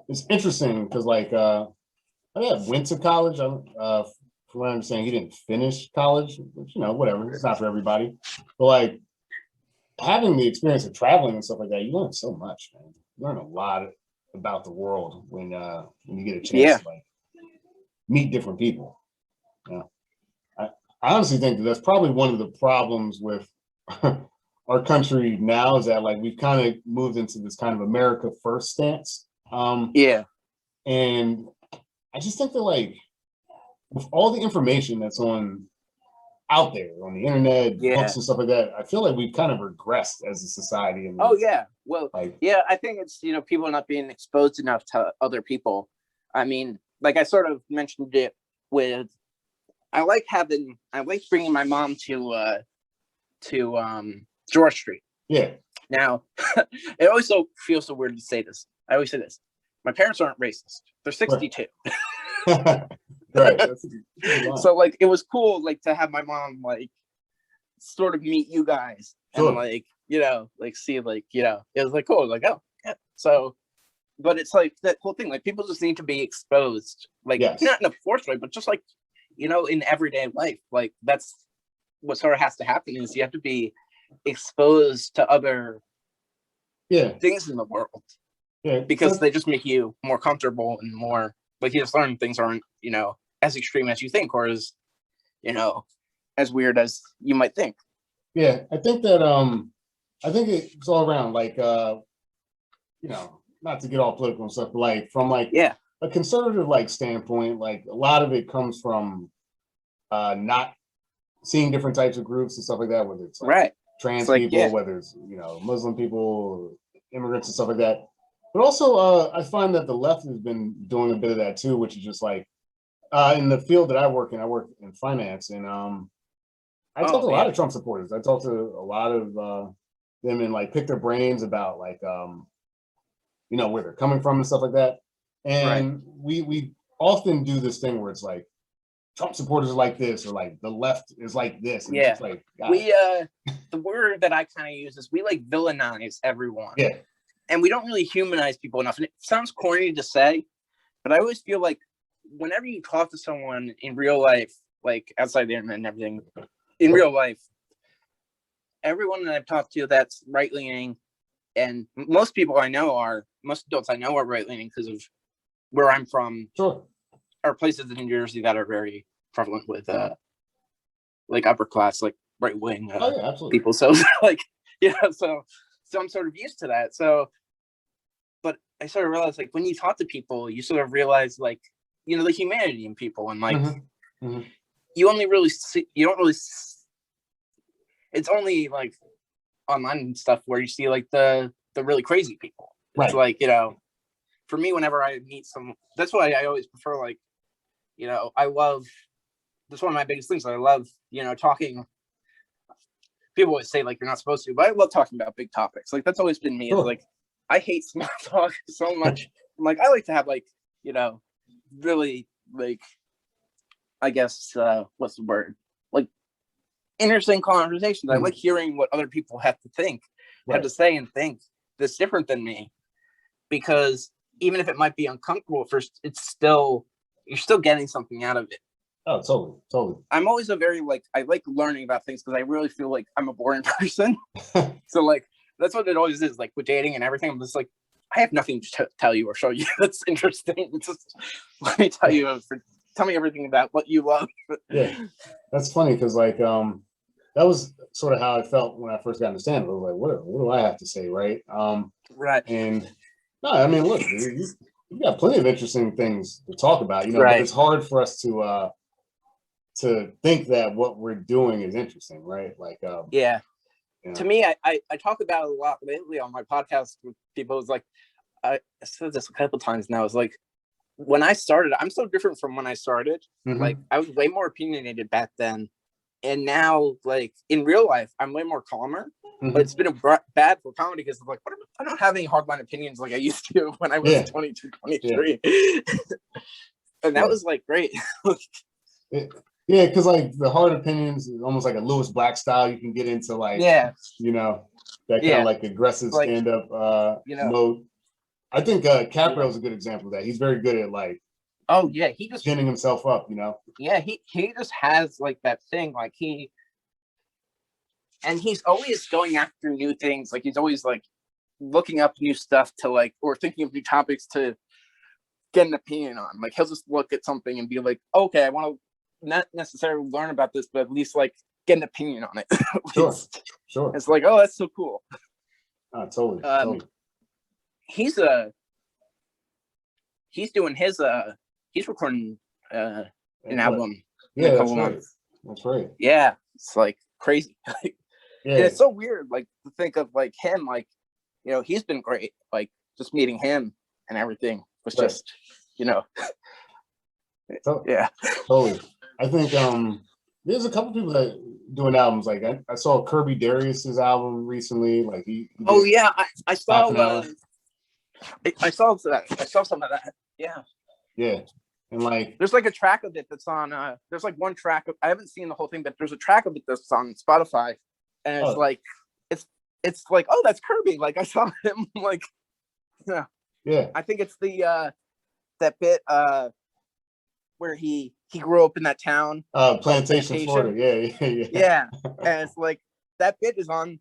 it's interesting because like my dad went to college. From what I understand, he didn't finish college, which whatever. It's not for everybody. But like having the experience of traveling and stuff like that, you learn so much, man. You learn a lot about the world when you get a chance to like meet different people. I honestly think that that's probably one of the problems with our country now, is that like we've kind of moved into this kind of America first stance. And I just think that like with all the information that's out there on the internet, books and stuff like that, I feel like we've kind of regressed as a society. And well, like, I think it's people not being exposed enough to other people. I mean, like I sort of mentioned it with, I like bringing my mom to George Street. Yeah. Now, it always feels so weird to say this. I always say this: my parents aren't racist. They're 62. Right. So like, it was cool like to have my mom like sort of meet you guys and like like see like it was like cool, like oh yeah. So, but it's like that whole thing, like people just need to be exposed, like not in a forced way, but just like in everyday life. Like that's what sort of has to happen, is you have to be exposed to other things in the world, because they just make you more comfortable and more like you just learn things aren't as extreme as you think, or as as weird as you might think. I think that I think it's all around, like not to get all political and stuff, but like from like a conservative like standpoint, like a lot of it comes from not seeing different types of groups and stuff like that, whether it's like right. trans it's like, people, whether it's, you know, Muslim people, immigrants and stuff like that. But also, I find that the left has been doing a bit of that too, which is just like, in the field that I work in finance, and I talk to a lot of Trump supporters. I talk to a lot of them and like pick their brains about like, you know, where they're coming from and stuff like that. And we often do this thing where it's like Trump supporters are like this, or like the left is like this. And it's just like, the word that I kind of use is we like villainize everyone. Yeah. And we don't really humanize people enough. And it sounds corny to say, but I always feel like whenever you talk to someone in real life, like outside the internet and everything, in real life, everyone that I've talked to that's right-leaning, and most adults I know are right-leaning because of where I'm from. Sure. Are places in New Jersey that are very prevalent with like upper class, like right-wing people. So like, so I'm sort of used to that. So, but I sort of realized like when you talk to people, you sort of realize like, you know, the humanity in people, and like you only really see, you don't really, it's only like online and stuff where you see like the really crazy people. It's like, you know, for me, whenever I meet someone, that's why I always prefer, like, you know, that's one of my biggest things. I love, you know, talking. People always say like you're not supposed to, but I love talking about big topics. Like that's always been me. It's like I hate small talk so much. I'm like, I like to have like, you know, really like, I guess what's the word? Like interesting conversations. I like hearing what other people have to think, have to say and think that's different than me. Because even if it might be uncomfortable at first, you're still getting something out of it. Oh, totally. I'm always I like learning about things because I really feel like I'm a boring person. So like, that's what it always is. Like with dating and everything, I'm just like, I have nothing to tell you or show you that's interesting. Just let me tell you, tell me everything about what you love. Yeah, that's funny because like, that was sort of how I felt when I first got into stand-up. I was like, what do I have to say, right? Right. And no, I mean, look, you got plenty of interesting things to talk about, you know, but it's hard for us to think that what we're doing is interesting, right? Like, yeah. You know. To me, I talk about it a lot lately on my podcast with people. It's like, I said this a couple times now. It's like, when I started, I'm so different from when I started. Like, I was way more opinionated back then. And now, like, in real life, I'm way more calmer. But it's been bad for comedy because like, I don't have any hardline opinions like I used to when I was 22, 23. And that was like great. Yeah, because like the hard opinions is almost like a Lewis Black style. You can get into like, you know, that kind of like aggressive stand-up mode. I think Caprio is a good example of that. He's very good at like, he just pinning himself up, you know. Yeah, he just has like that thing, like and he's always going after new things. Like he's always like looking up new stuff to like, or thinking of new topics to get an opinion on. Like he'll just look at something and be like, okay, I want to not necessarily learn about this, but at least like get an opinion on it. Sure. It's like, oh, that's so cool. Totally. He's doing his he's recording an album in a couple months. That's right. Yeah, it's like crazy. And it's so weird, like to think of like him, like, you know, he's been great. Like just meeting him and everything was just, you know. Totally. I think there's a couple people that doing albums. Like I saw Kirby Darius's album recently. Like he I saw I saw that. I saw some of that. Yeah. And like there's like a track of it that's on there's like one track I haven't seen the whole thing, but there's a track of it that's on Spotify, and it's like it's like, oh, that's Kirby. Like I saw him like I think it's the that bit where he grew up in that town, Plantation, Florida. Yeah. And it's like that bit is on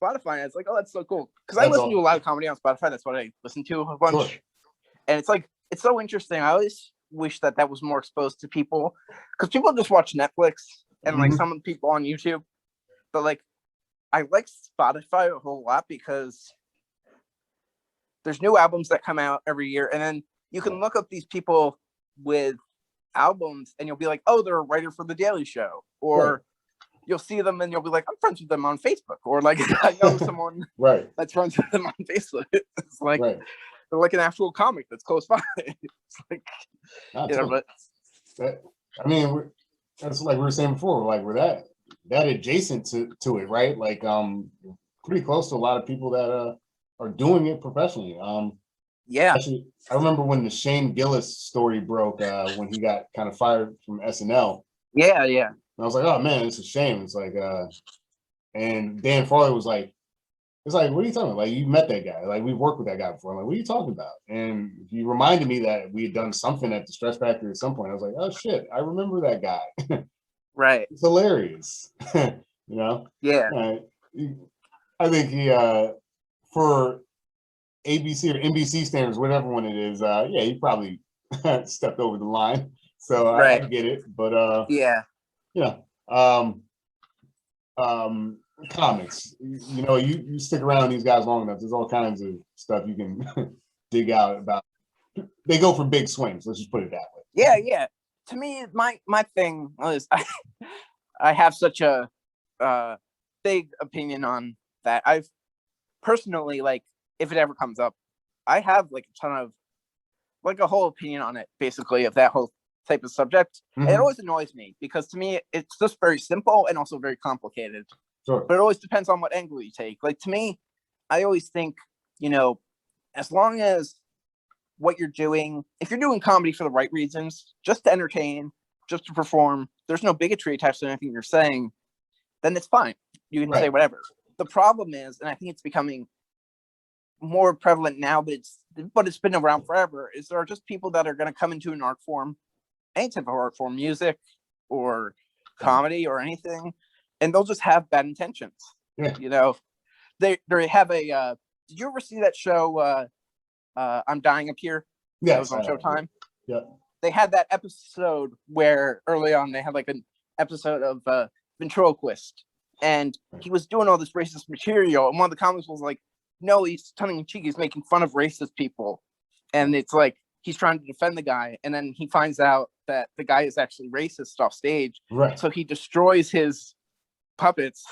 Spotify, and it's like, oh, that's so cool, because I listen to a lot of comedy on Spotify. That's what I listen to a bunch. And it's like, it's so interesting. I always wish that was more exposed to people, because people just watch Netflix and like some of the people on YouTube, but like I like Spotify a whole lot because there's new albums that come out every year, and then you can look up these people with albums and you'll be like, oh, they're a writer for The Daily Show, or you'll see them and you'll be like, I'm friends with them on Facebook, or like I know someone right that's friends with them on Facebook. It's like they're like an actual comic that's close by. It's like, but I mean, that's like we were saying before, like we're that adjacent to it, right? Like pretty close to a lot of people that are doing it professionally. Actually, I remember when the Shane Gillis story broke when he got kind of fired from SNL. Yeah. And I was like, oh man, it's a shame. It's like and Dan Farley was like, it's like, what are you talking about? Like, you met that guy. Like, we've worked with that guy before. I'm like, what are you talking about? And he reminded me that we had done something at the Stress Factory at some point. I was like, oh shit, I remember that guy. Right. It's hilarious. Yeah. I think he for ABC or NBC standards, whatever one it is, he probably stepped over the line. So I get it. But comics, you stick around these guys long enough, there's all kinds of stuff you can dig out about. They go for big swings, let's just put it that way. Yeah. To me, my thing is I have such a big opinion on that. I've personally, like, if it ever comes up, I have like a ton of, like, a whole opinion on it, basically, of that whole type of subject. And it always annoys me because to me it's just very simple and also very complicated. Sure. But it always depends on what angle you take. Like, to me, I always think, as long as what you're doing, if you're doing comedy for the right reasons, just to entertain, just to perform, there's no bigotry attached to anything you're saying, then it's fine. You can say whatever. The problem is, and I think it's becoming more prevalent now, but it's been around forever, is there are just people that are going to come into an art form, any type of art form, music or comedy or anything, and they'll just have bad intentions. They have a did you ever see that show I'm Dying Up Here? Yeah, it was on Showtime. Yeah, they had that episode where early on they had like an episode of ventriloquist, and he was doing all this racist material, and one of the comments was like, no, he's tongue in cheek, he's making fun of racist people. And it's like he's trying to defend the guy, and then he finds out that the guy is actually racist off stage. Right. So he destroys his puppets,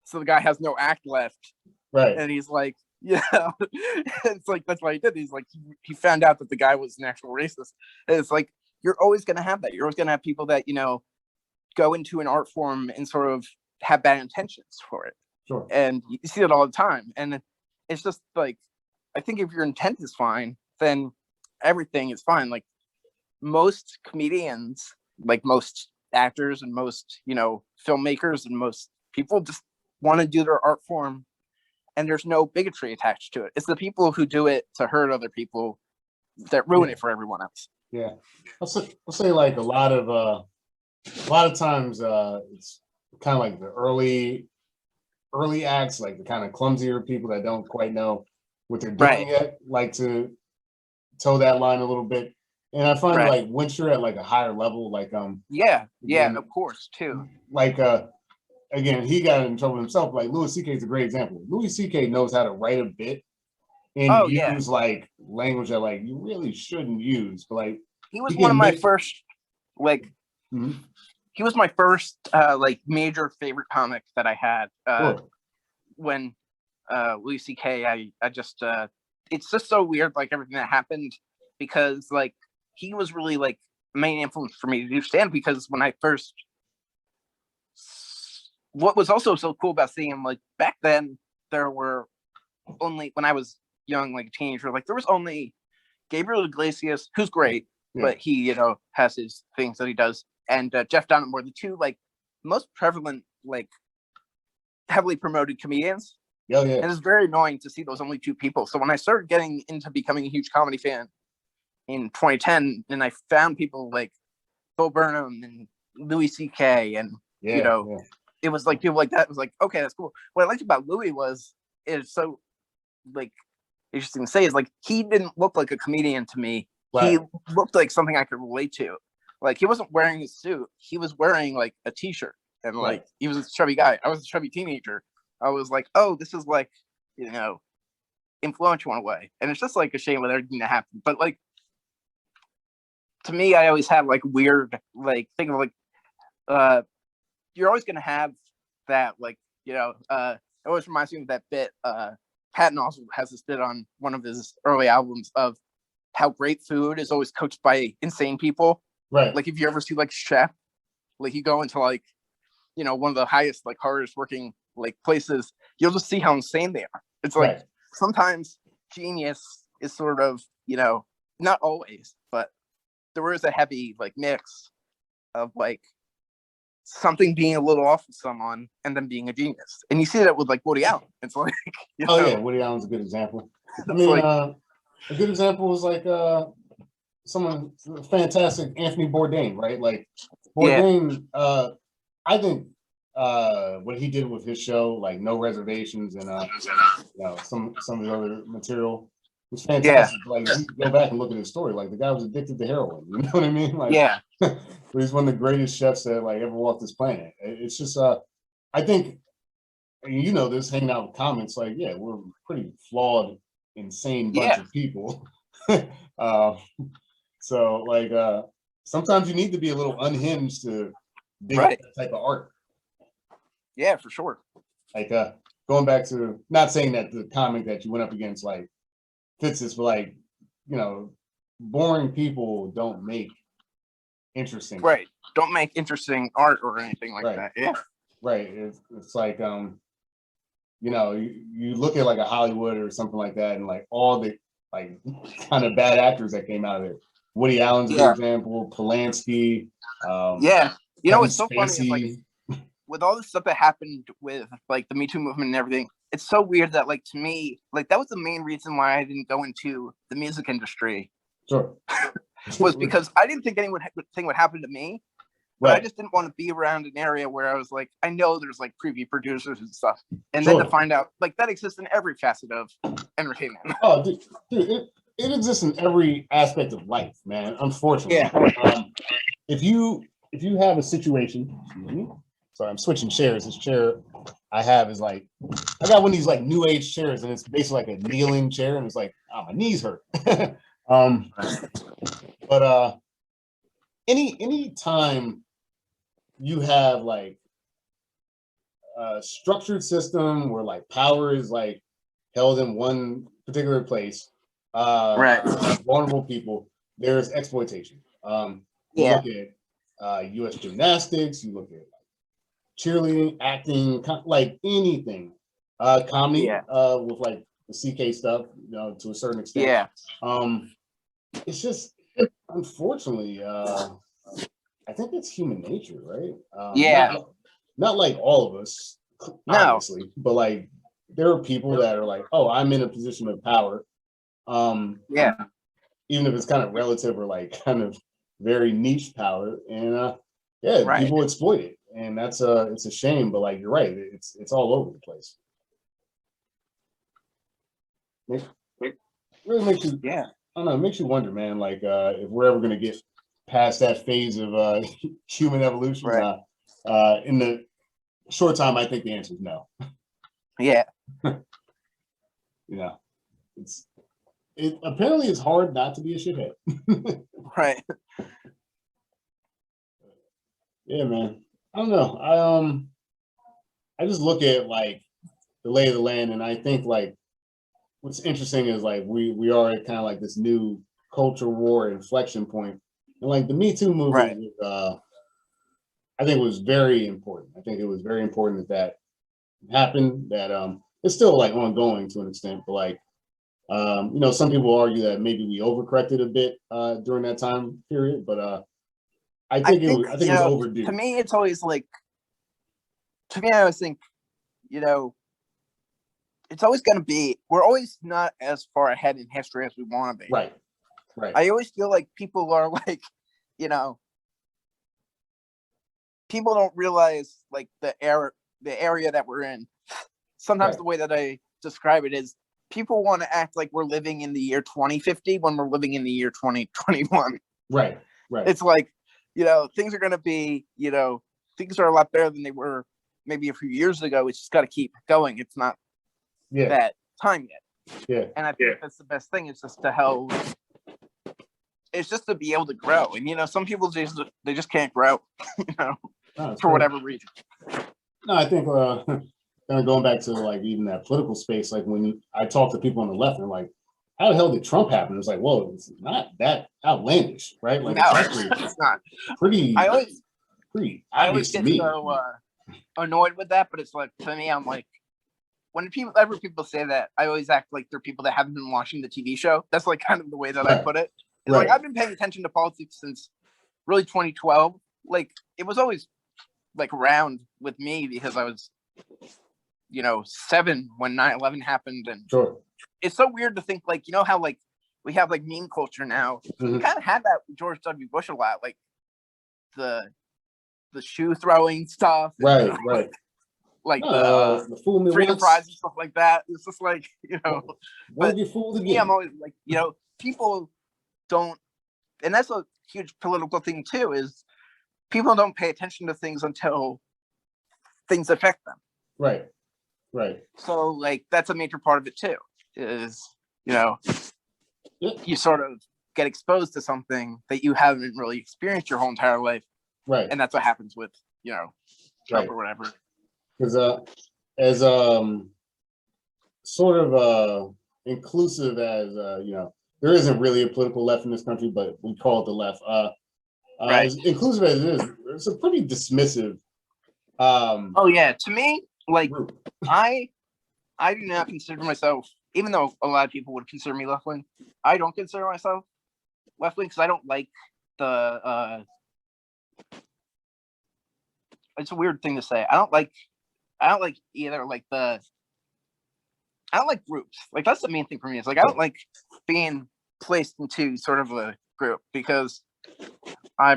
so the guy has no act left. Right. And he's like, it's like, that's what he did. He's like, he found out that the guy was an actual racist. And it's like, you're always going to have that. You're always going to have people that, go into an art form and sort of have bad intentions for it. Sure. And you see it all the time. And it's just like, I think if your intent is fine, then everything is fine. Like, most comedians, like most actors and most, filmmakers and most people just want to do their art form, and there's no bigotry attached to it. It's the people who do it to hurt other people that ruin it for everyone else. Yeah. I'll say like a lot of times it's kind of like the early acts, like the kind of clumsier people that don't quite know what they're doing yet, like to toe that line a little bit. And I find like once you're at like a higher level, like again, of course, too. Like again, he got in trouble himself. Like Louis C.K. is a great example. Louis C.K. knows how to write a bit and use like language that like you really shouldn't use. But like he was one of my first he was my first like major favorite comic that I had when Louis C.K. I just it's just so weird, like everything that happened, because like he was really like main influence for me to do stand, because when I first, what was also so cool about seeing him, like back then there were only, when I was young, like a teenager, like there was only Gabriel Iglesias, who's great, but he has his things that he does, and Jeff Dunham were the two like most prevalent, like heavily promoted comedians. And it's very annoying to see those only two people. So when I started getting into becoming a huge comedy fan in 2010, and I found people like Bo Burnham and Louis C.K. and it was like people like that. It was like, okay, that's cool. What I liked about Louis was, it's so like interesting to say, is like he didn't look like a comedian to me. He looked like something I could relate to. Like he wasn't wearing a suit. He was wearing like a t-shirt, and like he was a chubby guy. I was a chubby teenager. I was like, oh, this is like, influential in a way. And it's just like a shame with everything that happened. But like, to me, I always had like weird, like, think of like, you're always going to have that, like, you know, it always reminds me of that bit. Patton also has this bit on one of his early albums of how great food is always cooked by insane people. Right. Like, if you ever see like Chef, like you go into like, you know, one of the highest, like hardest working like places, you'll just see how insane they are. It's like sometimes genius is sort of, you know, not always, but there is a heavy like mix of like something being a little off with someone and then being a genius. And you see that with like Woody Allen. It's like, you know, yeah, Woody Allen's a good example. I mean, like, a good example is like someone fantastic, Anthony Bourdain, right? Like Bourdain, I think what he did with his show, like No Reservations, and you know, some of his other material was fantastic. Like, you go back and look at his story, like the guy was addicted to heroin. You know what I mean? Like, but he's one of the greatest chefs that like ever walked this planet. It's just I think, you know, this hanging out with comments, like, yeah, we're a pretty flawed, insane bunch of people. So like sometimes you need to be a little unhinged to dig that type of art. Yeah, for sure. Like going back to, not saying that the comic that you went up against like fits this, but like, you know, boring people don't make interesting. Right. Don't make interesting art or anything like that. Yeah. Right. It's like you know, you look at like a Hollywood or something like that, and like all the like kind of bad actors that came out of it. Woody Allen's a good example, Polanski. You know what's so funny is like with all the stuff that happened with like the Me Too movement and everything, it's so weird that like to me, like that was the main reason why I didn't go into the music industry. Sure. Was because I didn't think anyone would happen to me. But I just didn't want to be around an area where I was like, I know there's like preview producers and stuff. And then to find out like that exists in every facet of entertainment. Oh, dude, it exists in every aspect of life, man. Unfortunately. Yeah. If you have a situation, sorry, I'm switching chairs. This chair I have is like, I got one of these like new age chairs, and it's basically like a kneeling chair, and it's like, oh, my knees hurt. But any time you have like a structured system where like power is like held in one particular place, vulnerable people, there's exploitation. You look at U.S. gymnastics, you look at cheerleading, acting, like anything, comedy, with like the CK stuff, you know, to a certain extent. It's just, unfortunately, I think it's human nature, right? Not like all of us, obviously, but like there are people that are like, oh, I'm in a position of power. Even if it's kind of relative or like kind of very niche power, and people exploit it, and that's it's a shame. But like you're right, it's all over the place. It really makes you, I don't know, it makes you wonder, man. Like if we're ever gonna get past that phase of human evolution. In the short time, I think the answer is no. Yeah. You know, it apparently it's hard not to be a shithead. Right. Yeah, man. I don't know. I just look at like the lay of the land, and I think like what's interesting is like we are at kind of like this new culture war inflection point. And like the Me Too movement, I think it was very important. I think it was very important that happened. That it's still like ongoing to an extent, but like you know, some people argue that maybe we overcorrected a bit during that time period. But I think it was overdue. To me, it's always like. To me, I always think, you know, it's always going to be. We're always not as far ahead in history as we want to be. Right. I always feel like people are like, you know, people don't realize like the area that we're in. Sometimes the way that I describe it is people want to act like we're living in the year 2050 when we're living in the year 2021. Right. It's like, you know, things are going to be, you know, things are a lot better than they were maybe a few years ago. It's just got to keep going. It's not that time yet. Yeah. And I think that's the best thing is just to help. It's just to be able to grow. And, you know, some people they just can't grow, you know? for whatever reason. No, I think kind of going back to like even that political space, like when I talk to people on the left, and like, how the hell did Trump happen? It's like, whoa, it's not that outlandish, right? Like, no, it's not. Pretty I always obvious get to me. So annoyed with that, but it's like, to me, I'm like, whenever people say that, I always act like they're people that haven't been watching the TV show. That's like kind of the way that I put it. It's like, I've been paying attention to politics since really 2012. Like, it was always like around with me because I was, 7 when 9/11 happened. And it's so weird to think, like, how like we have like meme culture now. We kind of had that with George W. Bush a lot, like the shoe throwing stuff. Right. Like the freedom prize and stuff like that. It's just like, but me, I'm always like, people don't, and that's a huge political thing too, is people don't pay attention to things until things affect them. Right. So like, that's a major part of it too, is, you sort of get exposed to something that you haven't really experienced your whole entire life. Right. And that's what happens with, Trump or whatever. Because as sort of inclusive as there isn't really a political left in this country, but we call it the left. As inclusive as it is, it's a pretty dismissive. Oh yeah, to me, like group. I do not consider myself, even though a lot of people would consider me left wing, I don't consider myself left wing because I don't like the. It's a weird thing to say. I don't like either like I don't like groups. Like, that's the main thing for me. It's like, I don't like being placed into sort of a group because I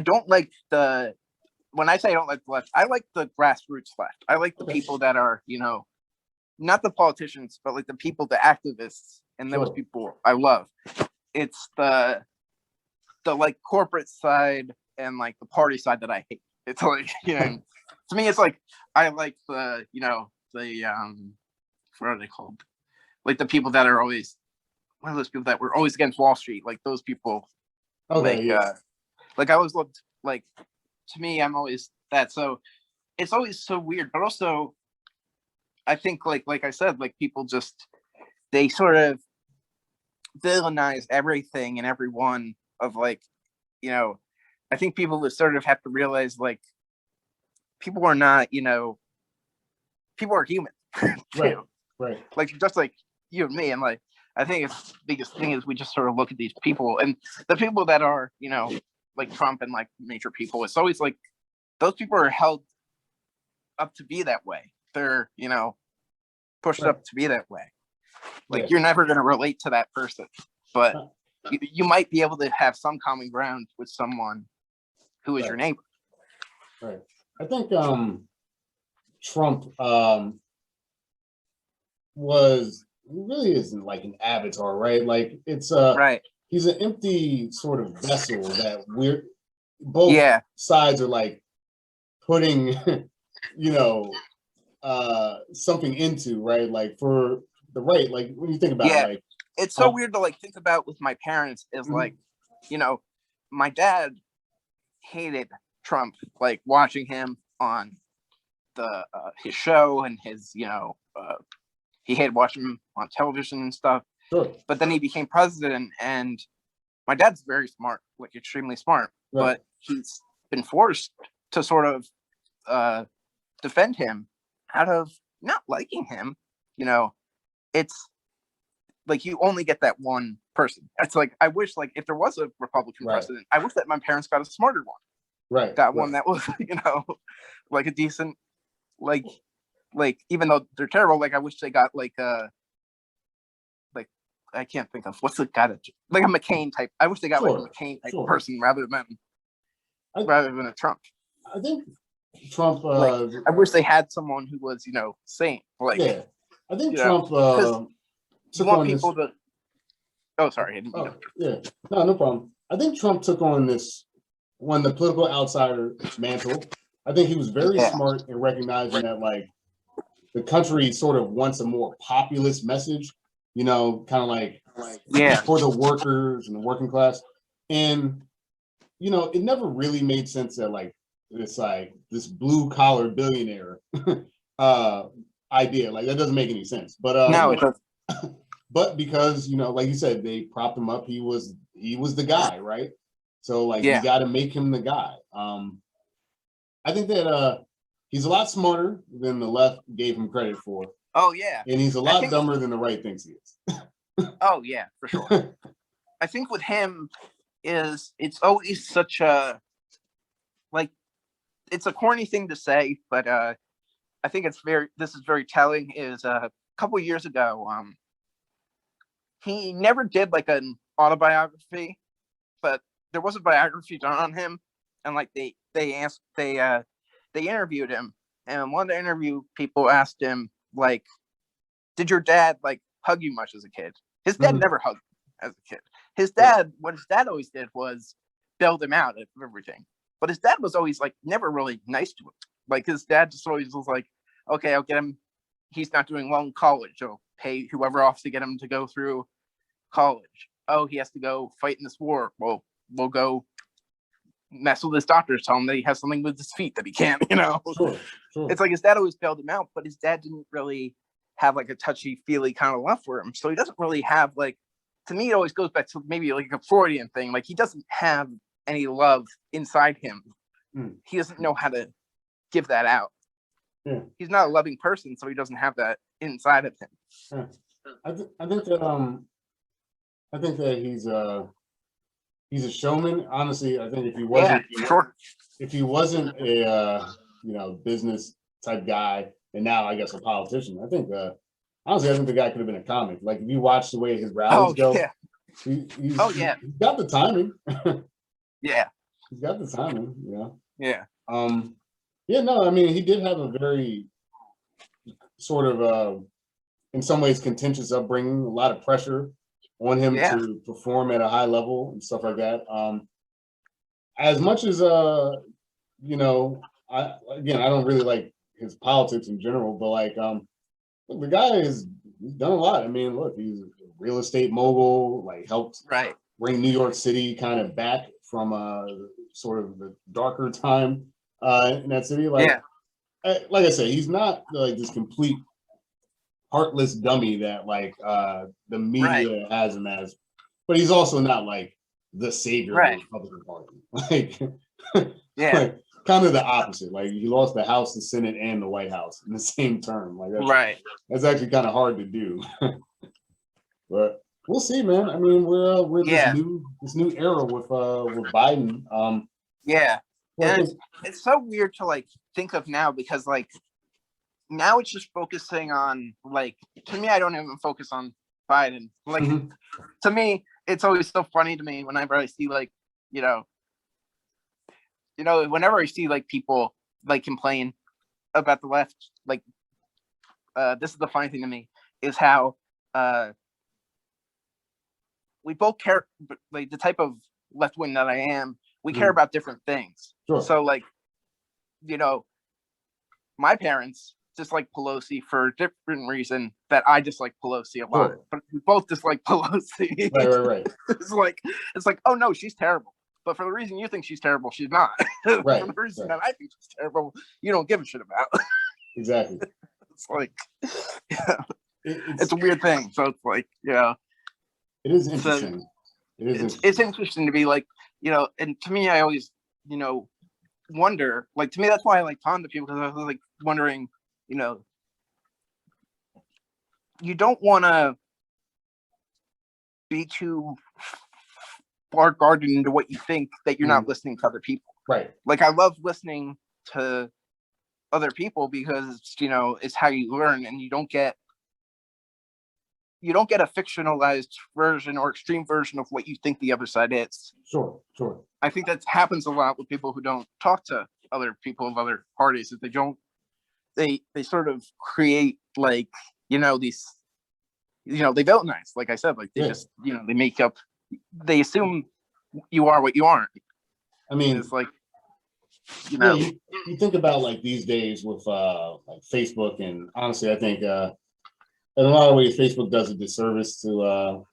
don't like when I say I don't like the left, I like the grassroots left. I like the people that are, not the politicians, but like the people, the activists, and those people I love. It's the like corporate side and like the party side that I hate. It's like, to me, it's like, I like the, what are they called? Like the people that are always, one of those people that were always against Wall Street, like those people. Okay, like I always looked like, to me, I'm always that. So it's always so weird, but also I think like I said, like people just, they sort of villainize everything and everyone of like, I think people would sort of have to realize like people are not, people are human. Right. Like just like you and me. And like, I think it's the biggest thing is we just sort of look at these people and the people that are, like Trump and like major people. It's always like those people are held up to be that way. They're, pushed up to be that way. Like you're never going to relate to that person, but you might be able to have some common ground with someone who is your neighbor. Right. I think Trump really isn't like an avatar, right? Like it's he's an empty sort of vessel that both sides are like putting something into, right? Like for the right, like when you think about it, like it's so weird to like think about with my parents is like, my dad hated Trump, like watching him on the his show and his, he hated watching him on television and stuff. But then he became president, and my dad's very smart, like extremely smart, but he's been forced to sort of defend him out of not liking him. It's like you only get that one person. It's like, I wish like if there was a Republican president, I wish that my parents got a smarter one. Got one that was, like a decent, like even though they're terrible, like I wish they got like I can't think of what's the guy that like a McCain type. I wish they got like a McCain type person rather than a Trump. I think Trump. I wish they had someone who was sane. Like I think Trump. You want people to. Oh, sorry. No problem. I think Trump took on the political outsider mantle. I think he was very smart in recognizing that like the country sort of wants a more populist message. Kind of like for the workers and the working class. And, it never really made sense that like this blue collar billionaire idea. Like that doesn't make any sense. But no, it doesn't. But because like you said, they propped him up. He was the guy, right? So like you got to make him the guy. I think that he's a lot smarter than the left gave him credit for. Oh yeah, and he's a lot dumber than the right thinks he is. Oh yeah, for sure. I think with him it's always such a it's a corny thing to say, but I think this is very telling. Is a couple years ago, he never did like an autobiography, but there was a biography done on him, and like they interviewed him, and one of the interview people asked him like, "Did your dad like hug you much as a kid?" His dad never hugged him as a kid. What his dad always did was bailed him out of everything. But his dad was always like never really nice to him. Like his dad just always was like, okay, I'll get him. He's not doing well in college. I'll pay whoever off to get him to go through college. Oh, he has to go fight in this war. Well, we'll go mess with his doctors, tell him that he has something with his feet that he can't, Sure. It's like his dad always bailed him out, but his dad didn't really have like a touchy-feely kind of love for him. So he doesn't really have like, to me, it always goes back to maybe like a Freudian thing. Like he doesn't have any love inside him. He doesn't know how to give that out. He's not a loving person, so he doesn't have that inside of him. I think that he's a showman. Honestly, I think if he wasn't a business type guy, and now I guess a politician, I think honestly, I think the guy could have been a comic. Like if you watch the way his rallies go, he's got the timing. Yeah, he's got the timing. Yeah. No, I mean he did have a very sort of in some ways contentious upbringing, a lot of pressure on him to perform at a high level and stuff like that. As much as I don't really like his politics in general, but like look, the guy he's done a lot. I mean, look, he's a real estate mogul, like helped bring New York City kind of back from sort of the darker time in that city. Like I said, he's not like this complete heartless dummy that like the media has him as, but he's also not like the savior of the Republican Party. Like kind of the opposite. Like he lost the House, the Senate, and the White House in the same term. Like that's actually kind of hard to do. But we'll see, man. I mean, we're this new era with Biden. And it's so weird to like think of now because like now it's just focusing on like, to me, I don't even focus on Biden. Like to me, it's always so funny to me whenever I see like, whenever I see like people like complain about the left, like this is the funny thing to me is how we both care, like the type of left wing that I am, we care about different things. So like, my parents dislike Pelosi for a different reason that I dislike Pelosi a lot, but we both dislike Pelosi. Right. It's like, oh no, she's terrible. But for the reason you think she's terrible, she's not. For the reason that I think she's terrible, you don't give a shit about. Exactly. It's like, it's a weird thing. So it's like, it is interesting. It's interesting to be like, and to me, I always, wonder, like, to me, that's why I like talking to people, because I was like wondering, you don't want to be too far guarded into what you think that you're not listening to other people. Right. Like I love listening to other people because it's how you learn, and you don't get a fictionalized version or extreme version of what you think the other side is. Sure. I think that happens a lot with people who don't talk to other people of other parties. If they sort of create like, these, they villainize, like I said, like they just, they make up, they assume you are what you aren't. I mean, it's like, you think about like these days with like Facebook, and honestly, I think in a lot of ways, Facebook does a disservice to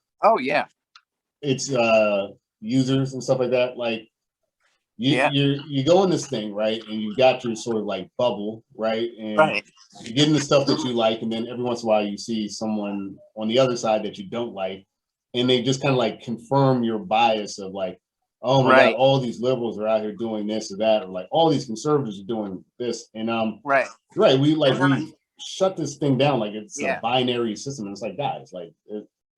its users and stuff like that. Like you go in this thing, right? And you got your sort of like bubble, right? And you're getting the stuff that you like, and then every once in a while you see someone on the other side that you don't like, and they just kind of like confirm your bias of like, oh my God, all these liberals are out here doing this or that, or like all these conservatives are doing this. And we shut this thing down like it's a binary system. And it's like, guys, like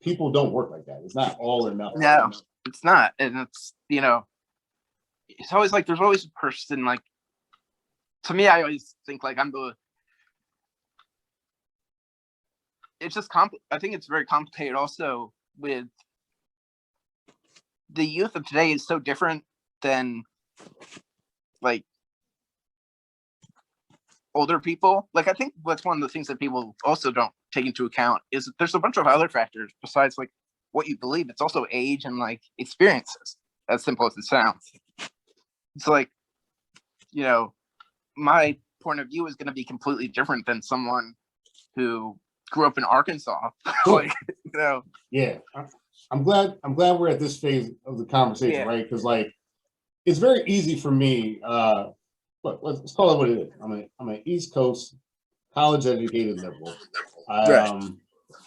people don't work like that. It's not all or nothing. No, it's not. And it's, you know, it's always like there's always a person, like, to me, I always think like it's just I think it's very complicated also with the youth of today is so different than like older people. Like, I think that's one of the things that people also don't take into account is that there's a bunch of other factors besides like what you believe. It's also age and like experiences, as simple as it sounds. It's like, you know, my point of view is going to be completely different than someone who grew up in Arkansas. Like, you know. Yeah. I'm glad we're at this phase of the conversation, right? Because like it's very easy for me. Look, let's call it what it is. I'm an East Coast college educated liberal.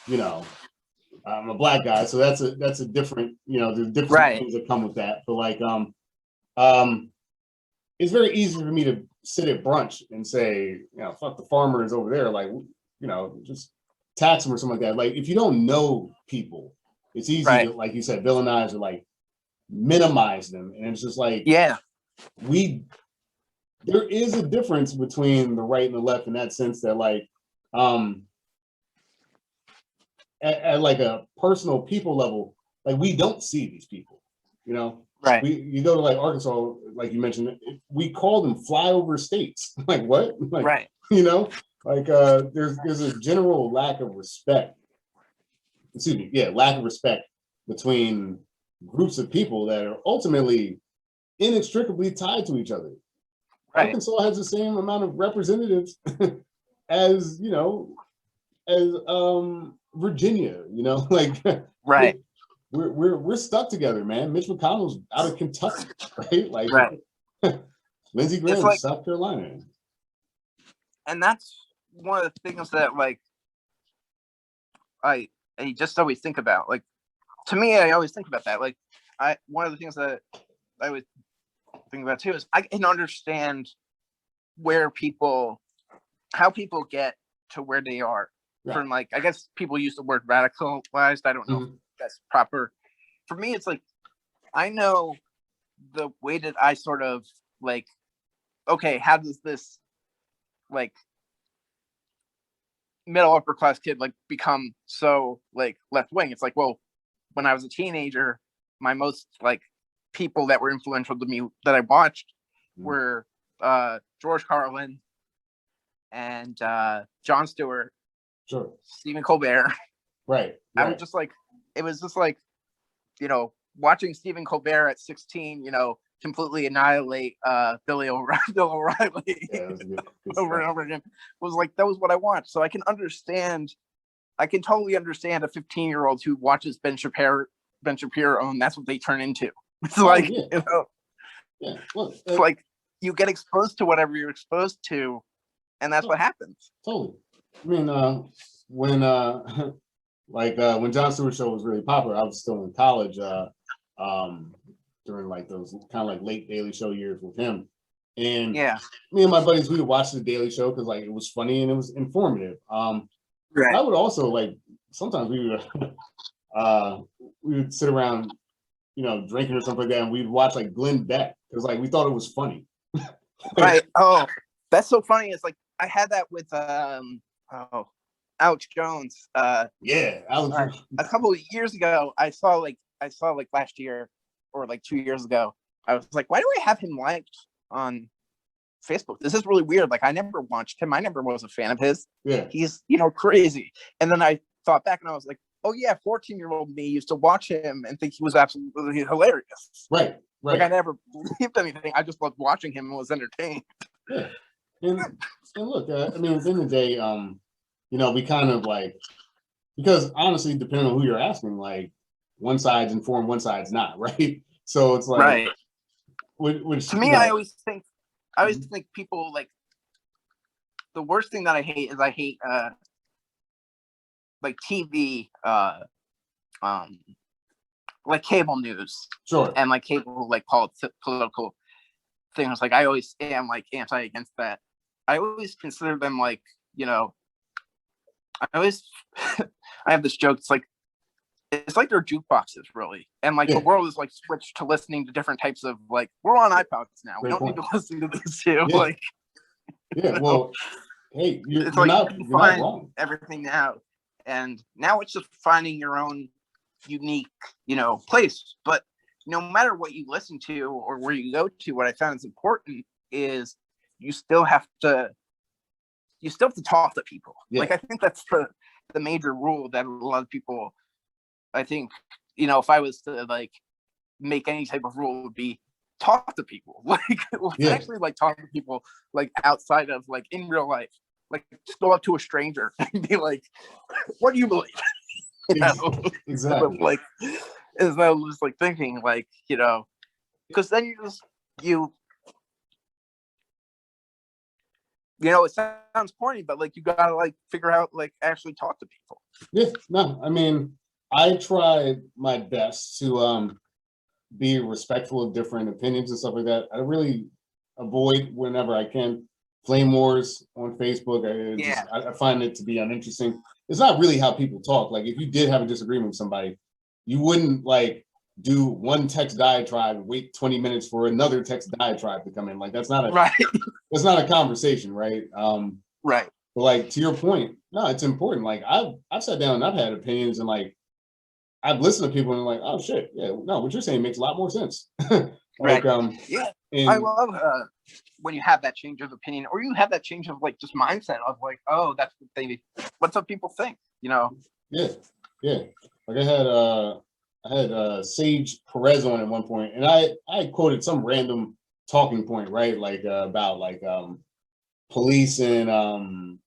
You know, I'm a black guy, so that's a different, you know, there's different things that come with that. But like it's very easy for me to sit at brunch and say, you know, fuck the farmers over there, like, you know, just tax them or something like that. Like if you don't know people, it's easy to, like you said, villainize or like minimize them. And it's just like, there is a difference between the right and the left in that sense that like, at like a personal people level, like we don't see these people, you know? You go to like Arkansas, like you mentioned, we call them flyover states. Like what? Like, you know, like there's a general lack of respect. Lack of respect between groups of people that are ultimately inextricably tied to each other. Arkansas has the same amount of representatives as, you know, as Virginia, you know, like we're stuck together, man. Mitch McConnell's out of Kentucky, right? Like Lindsey Graham, like, South Carolina. And that's one of the things that like I just always think about. Like, to me, I always think about that. Like, one of the things that I would think about too is I can understand how people get to where they are. From like, I guess people use the word radicalized. I don't know if that's proper. For me, it's like, I know the way that I sort of like, okay, how does this like middle upper class kid like become so like left wing? It's like, well, when I was a teenager, my most like people that were influential to me that I watched were George Carlin and Jon Stewart, Stephen Colbert. I was just like, it was just like, you know, watching Stephen Colbert at 16, you know, completely annihilate Bill O'Reilly over and over again, was like, that was what I watched. So I can totally understand a 15-year-old who watches Ben Shapiro, and that's what they turn into. It's like, you know, it's like you get exposed to whatever you're exposed to, and that's what happens. Totally. I mean, when Jon Stewart show was really popular, I was still in college during like those kind of like late Daily Show years with him. And me and my buddies, we would watch the Daily Show because like it was funny and it was informative. I would also like sometimes we would sit around, you know, drinking or something like that, and we'd watch like Glenn Beck because like we thought it was funny. Oh, that's so funny. It's like I had that with Alex Jones. Alex. A couple of years ago, I saw like last year or like 2 years ago. I was like, why do I have him liked on Facebook? This is really weird. Like, I never watched him. I never was a fan of his. He's, you know, crazy. And then I thought back and I was like, oh yeah, 14-year-old me used to watch him and think he was absolutely hilarious. Right. Like, I never believed anything. I just loved watching him and was entertained. And look, I mean, at the end of the day, you know, we kind of like, because honestly, depending on who you're asking, like one side's informed, one side's not, right? So it's like, Which to me, I always think people like, the worst thing that I hate is like TV, like cable news, sure, and like cable like political things. Like I always am like anti against that. I always consider them like, I always I have this joke. It's like they're jukeboxes, really, and like the world is like switched to listening to different types of, like, we're on iPods now. We don't need to listen to these two. Like, well, hey, it's like you can find everything now, and now it's just finding your own unique, place. But no matter what you listen to or where you go to, what I found is important is you still have to talk to people. Like, I think that's the major rule that a lot of people, I think, if I was to like make any type of rule, would be talk to people. Like, actually like talk to people, like outside of like in real life. Like, just go up to a stranger and be like, what do you believe? Exactly. Like, is I was like thinking, like, because then it sounds corny, but like you gotta like figure out, like, actually talk to people. Yeah, no, I mean, I try my best to be respectful of different opinions and stuff like that. I really avoid, whenever I can, flame wars on Facebook. I find it to be uninteresting. It's not really how people talk. Like, if you did have a disagreement with somebody, you wouldn't like do one text diatribe and wait 20 minutes for another text diatribe to come in. Like, that's not that's not a conversation, right? Right. But like, to your point, no, it's important. Like, I've sat down and I've had opinions, and like I've listened to people and I'm like, oh shit, yeah, no, what you're saying makes a lot more sense. Like, I love when you have that change of opinion, or you have that change of like just mindset of like, oh, that's what some people think, Yeah. Like, I had Sage Perez on at one point, and I quoted some random talking point, right? Like, about like police and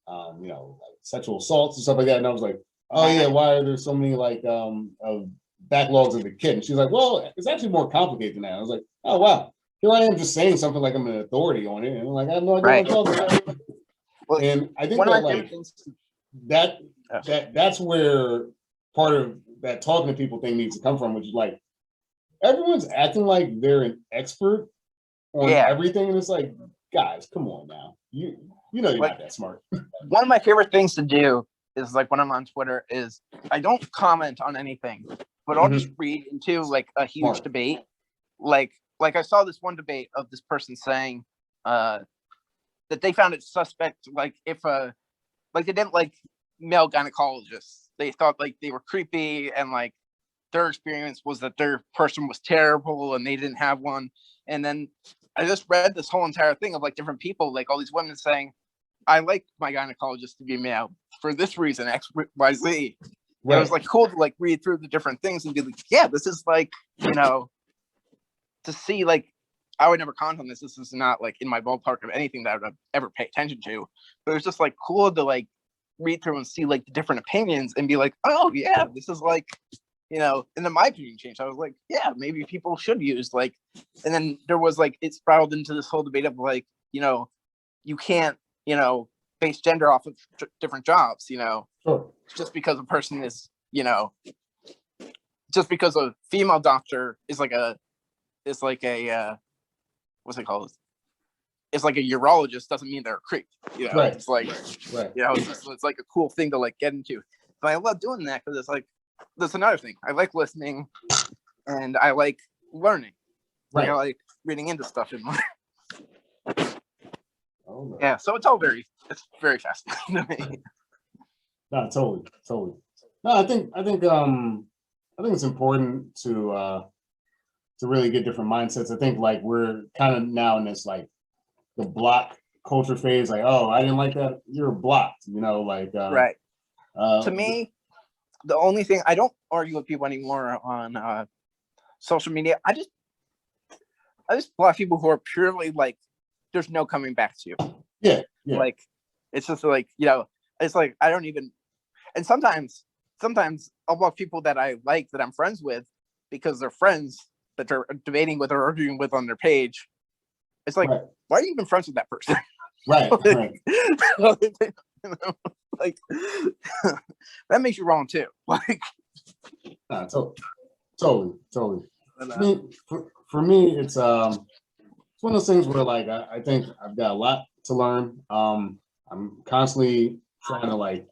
like sexual assaults and stuff like that. And I was like, oh yeah, why are there so many like backlogs of the kid? And she's like, well, it's actually more complicated than that. I was like, oh wow, here I am just saying something like I'm an authority on it, and I'm like, I have no idea what I'm talking about. Well, and I think that like that's where part of that talking to people thing needs to come from, which is like everyone's acting like they're an expert on everything, and it's like, guys, come on now, you know you're not that smart. One of my favorite things to do is, like, when I'm on Twitter, is I don't comment on anything, but I'll just read into like a huge debate. Like I saw this one debate of this person saying that they found it suspect, like, if like they didn't like male gynecologists. They thought like they were creepy, and like their experience was that their person was terrible and they didn't have one. And then I just read this whole entire thing of like different people, like all these women saying, I like my gynecologist to be male for this reason, X, Y, Z. Right. It was like cool to like read through the different things and be like, yeah, this is like, to see, like, I would never comment on this. This is not like in my ballpark of anything that I would ever pay attention to. But it was just like cool to like read through and see like the different opinions and be like, oh yeah, this is like, and then my opinion changed. I was like, yeah, maybe people should use like, and then there was like, it spiraled into this whole debate of like, you can't, base gender off of different jobs, Sure. Just because a person is, just because a female doctor is like a what's it called? It's like a urologist doesn't mean they're a creep. Right. It's like, it's like a cool thing to like get into. But I love doing that because it's like, that's another thing. I like listening and I like learning. Right. Like, I like reading into stuff and yeah, so it's very fascinating to me. No, totally. No, I think it's important to really get different mindsets. I think like we're kind of now in this like the block culture phase, like, oh, I didn't like that, you're blocked, like right. To me, the only thing, I don't argue with people anymore on social media. I just block people who are purely like, there's no coming back to you. Yeah. Like, it's just like, it's like, I don't even, and sometimes I'll block people that I like, that I'm friends with, because they're friends, that they're debating with or arguing with on their page, it's like, why are you even friends with that person? Right. Like that makes you wrong too. Like, totally. I mean, for me, it's one of those things where like I think I've got a lot to learn. I'm constantly trying to like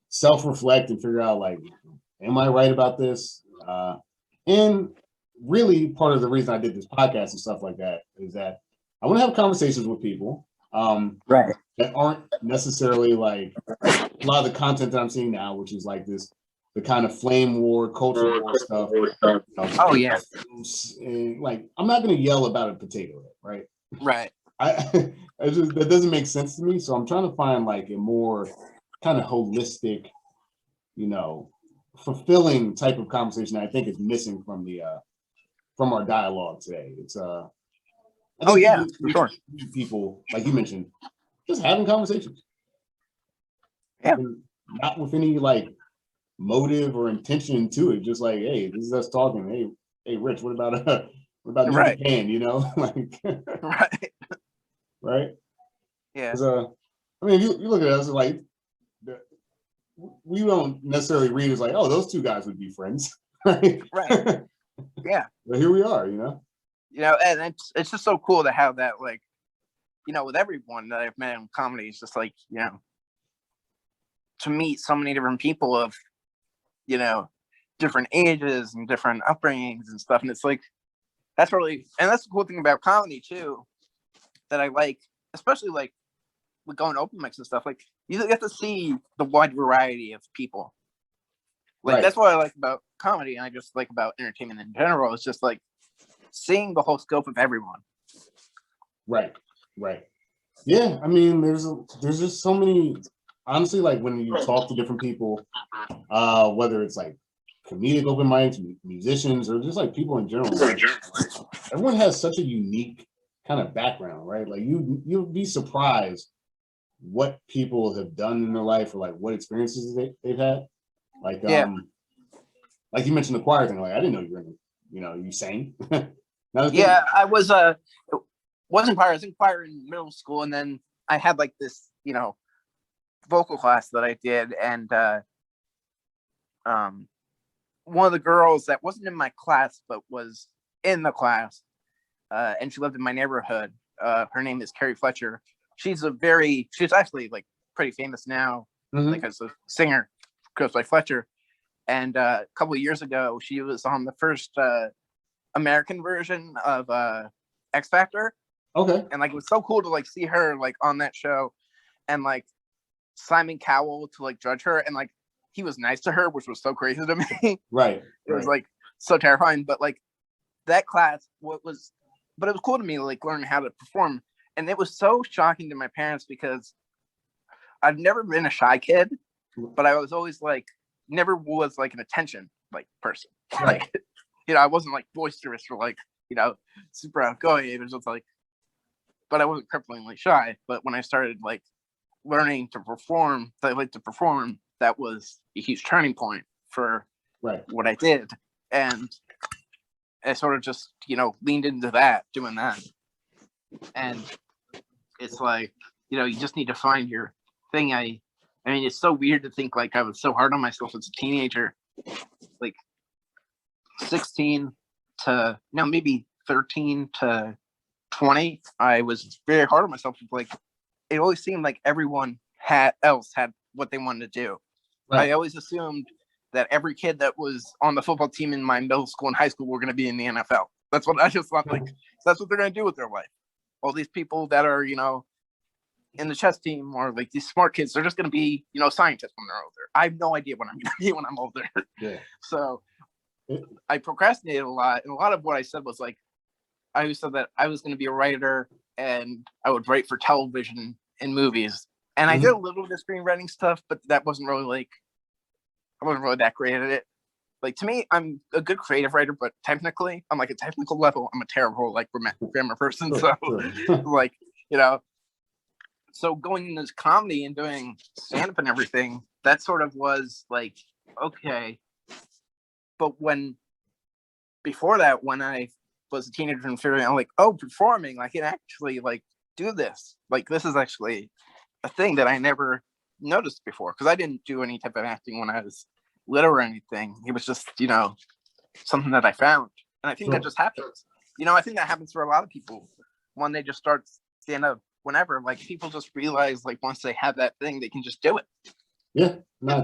self-reflect and figure out like, am I right about this? And really part of the reason I did this podcast and stuff like that is that I want to have conversations with people that aren't necessarily like a lot of the content that I'm seeing now, which is like the kind of flame war, culture war stuff. Oh yeah. Like I'm not going to yell about a potato head, right? Right. That doesn't make sense to me. So I'm trying to find like a more kind of holistic, fulfilling type of conversation that I think is missing from our dialogue today. It's for sure. People like you mentioned, just having conversations. Yeah. And not with any like motive or intention to it. Just like, hey, this is us talking. Hey, Rich, what about New Japan? Like right. Yeah. I mean, you look at us like we don't necessarily read as like, oh, those two guys would be friends, right? Right. Yeah. But here we are, and it's just so cool to have that, like, with everyone that I've met in comedy. It's just like, to meet so many different people of, different ages and different upbringings and stuff. And it's like, that's the cool thing about comedy too, that I like, especially like with going to open mics and stuff. Like, you get to see the wide variety of people. Like, that's what I like about comedy, and I just like about entertainment in general. It's just like seeing the whole scope of everyone. Right. Yeah, I mean, there's just so many. Honestly, like when you talk to different people, whether it's like comedic open mics, musicians, or just like people in general, like, everyone has such a unique kind of background, right? Like you'll be surprised what people have done in their life or like what experiences they've had. Like like you mentioned the choir thing. Like I didn't know you were in, you sang. Yeah, I was wasn't choir. I was in choir in middle school, and then I had like this, vocal class that I did, and one of the girls that wasn't in my class but was in the class, and she lived in my neighborhood. Her name is Carrie Fletcher. She's actually like pretty famous now, like as a singer, goes by Fletcher. And a couple of years ago, she was on the first American version of X Factor. Okay. And like it was so cool to like see her like on that show, and like Simon Cowell to like judge her, and like he was nice to her, which was so crazy to me. Right. It was like so terrifying, but like that class, but it was cool to me, like learning how to perform. And it was so shocking to my parents because I've never been a shy kid, but I was always like, never was like an attention like person. Right. Like, I wasn't like boisterous or like, super outgoing. It was just like, but I wasn't cripplingly shy. But when I started like learning to perform, that was a huge turning point for what I did. And I sort of just, leaned into that, doing that. And it's like, you just need to find your thing. I mean, it's so weird to think like I was so hard on myself as a teenager, like 16 to maybe 13 to 20. I was very hard on myself. Like, it always seemed like everyone else had what they wanted to do. Right. I always assumed that every kid that was on the football team in my middle school and high school were going to be in the NFL. That's what I just thought. Like, that's what they're going to do with their life. All these people that are, in the chess team, or like these smart kids, they're just going to be, scientists when they're older. I have no idea what I'm going to be when I'm older. Yeah. So I procrastinated a lot. And a lot of what I said was like, I always said that I was going to be a writer and I would write for television and movies. And I did a little bit of screenwriting stuff, but that wasn't really like, I wasn't really that great at it. Like, to me, I'm a good creative writer, but technically, on like a technical level, I'm a terrible like grammar person. So like, so going into comedy and doing stand-up and everything, that sort of was like, okay. But when before that, when I was a teenager and figuring out like, oh, performing, I can actually like do this. Like this is actually a thing that I never noticed before, because I didn't do any type of acting when I was little or anything. It was just, you know, something that I found. And I think that just happens. You know, I think that happens for a lot of people when they just start stand up whenever. Like people just realize like once they have that thing, they can just do it. Yeah, no,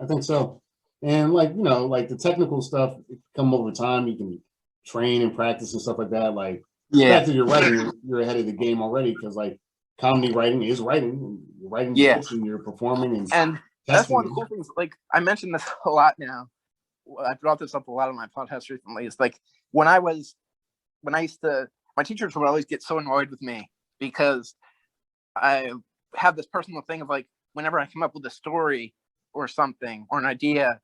I think so. And like, you know, like the technical stuff come over time. You can train and practice and stuff like that. Like the fact that you're writing, you're ahead of the game already, because like comedy writing is writing. You're writing jokes and you're performing and that's one of the cool things. Like I mentioned this a lot now. I brought this up a lot on my podcast recently. It's like when I used to, my teachers would always get so annoyed with me because I have this personal thing of like, whenever I come up with a story or something or an idea,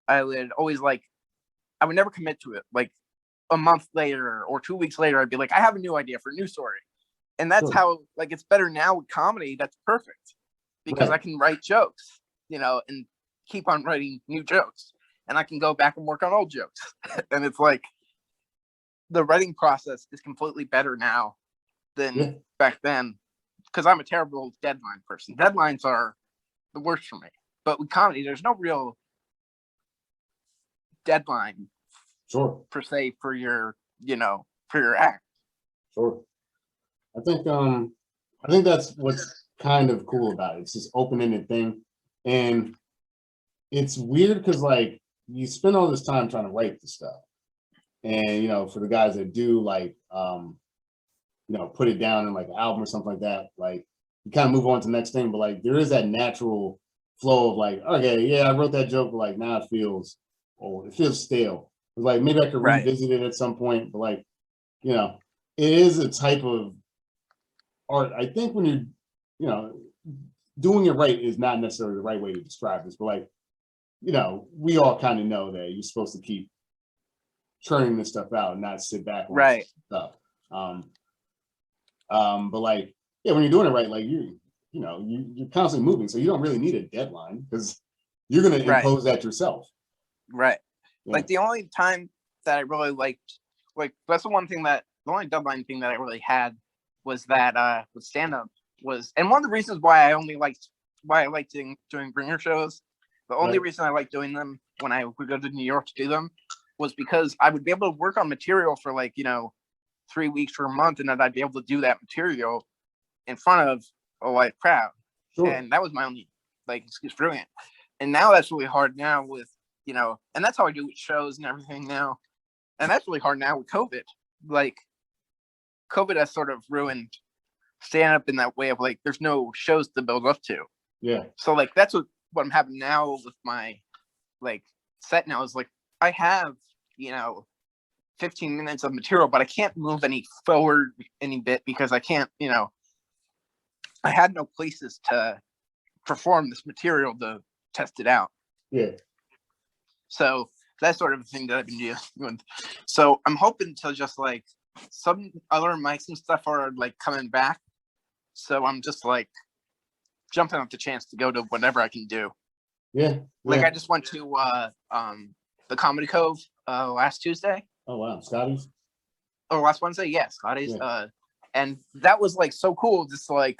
I would always like, I would never commit to it. Like a month later or 2 weeks later, I'd be like, I have a new idea for a new story. And that's how, like, it's better now with comedy. That's perfect because I can write jokes, you know, and keep on writing new jokes. And I can go back and work on old jokes. And it's like the writing process is completely better now than back then, because I'm a terrible deadline person. Deadlines are the worst for me. But with comedy, there's no real deadline per se for your, you know, for your act. I think that's what's kind of cool about it. It's this open-ended thing. And it's weird because like you spend all this time trying to write the stuff. And you know, for the guys that do like you know, put it down in like an album or something like that, like you kind of move on to the next thing, but like there is that natural flow of like, okay, yeah, I wrote that joke, but like now it feels stale. It's like maybe I could revisit it at some point, but like, you know, it is a type of art. I think when you're, you know, doing it right is not necessarily the right way to describe this, but like, you know, we all kind of know that you're supposed to keep churning this stuff out and not sit back on stuff. But like, yeah, when you're doing it right, like you're constantly moving, so you don't really need a deadline because you're going to impose that yourself. Yeah. Like the only time that I really liked, like that's the only deadline thing that I really had was that with stand up was, and one of the reasons why I liked doing bringer shows, the only reason I liked doing them when I would go to New York to do them was because I would be able to work on material for like, you know, 3 weeks or a month, and then I'd be able to do that material in front of a live crowd. And that was my only like excuse for doing it. And now that's really hard now with, you know, and that's how I do with shows and everything now. And that's really hard now with COVID. Like COVID has sort of ruined stand up in that way of like, there's no shows to build up to. Yeah. So like, that's what I'm having now with my like set now is like, I have, you know, 15 minutes of material, but I can't move any forward any bit because I can't, you know, I had no places to perform this material to test it out. Yeah. So that's sort of the thing that I've been doing. So I'm hoping to just like some other mics and stuff are like coming back. So I'm just like jumping at the chance to go to whatever I can do. Yeah. Like I just went to the Comedy Cove last Tuesday. Oh wow, Scotty's. Oh, last Wednesday, yeah, Scotty's. And that was like so cool. Just like,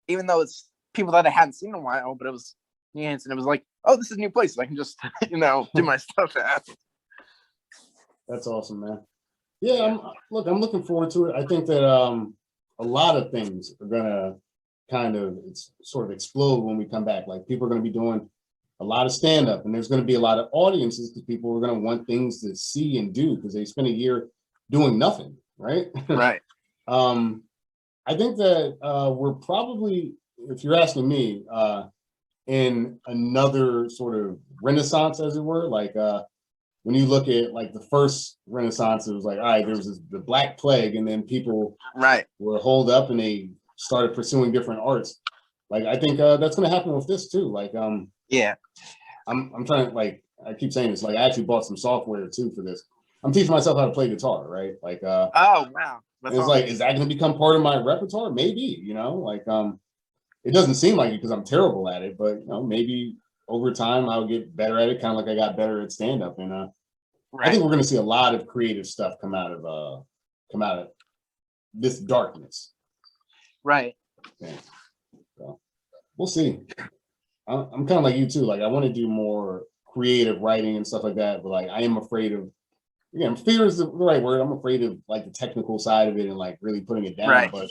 even though it's people that I hadn't seen in a while, but it was and it was like, oh, this is a new place. I can just, you know, do my stuff at. That's awesome, man. Yeah, I'm looking forward to it. I think that a lot of things are gonna kind of sort of explode when we come back. Like people are gonna be doing a lot of stand-up, and there's gonna be a lot of audiences because people are gonna want things to see and do because they spend a year doing nothing, right? Right. I think that we're probably, if you're asking me, in another sort of renaissance, as it were. Like when you look at like the first Renaissance, it was like, all right, there was the Black Plague, and then people were holed up and they started pursuing different arts. Like I think that's going to happen with this too. Like I'm trying to, like, I keep saying this, like I actually bought some software too for this. I'm teaching myself how to play guitar, right? Like oh wow, it's awesome. Like, is that going to become part of my repertoire? Maybe, you know, like it doesn't seem like it because I'm terrible at it, but you know, maybe over time I'll get better at it, kind of like I got better at stand-up. And I think we're going to see a lot of creative stuff come out of this darkness. Right. Yeah. So we'll see. I'm kind of like you too. Like I want to do more creative writing and stuff like that, but like I am afraid of. Again, fear is the right word. I'm afraid of like the technical side of it and like really putting it down. Right. But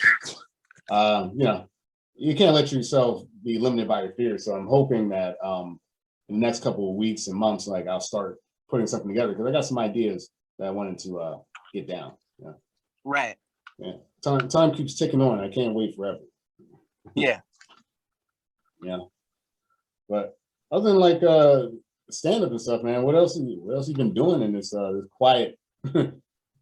you know, you can't let yourself be limited by your fear. So I'm hoping that in the next couple of weeks and months, like I'll start putting something together because I got some ideas that I wanted to get down. Yeah. Right. Yeah. Time keeps ticking on. I can't wait forever. Yeah. Yeah. But other than like stand up and stuff, man, what else you been doing in this quiet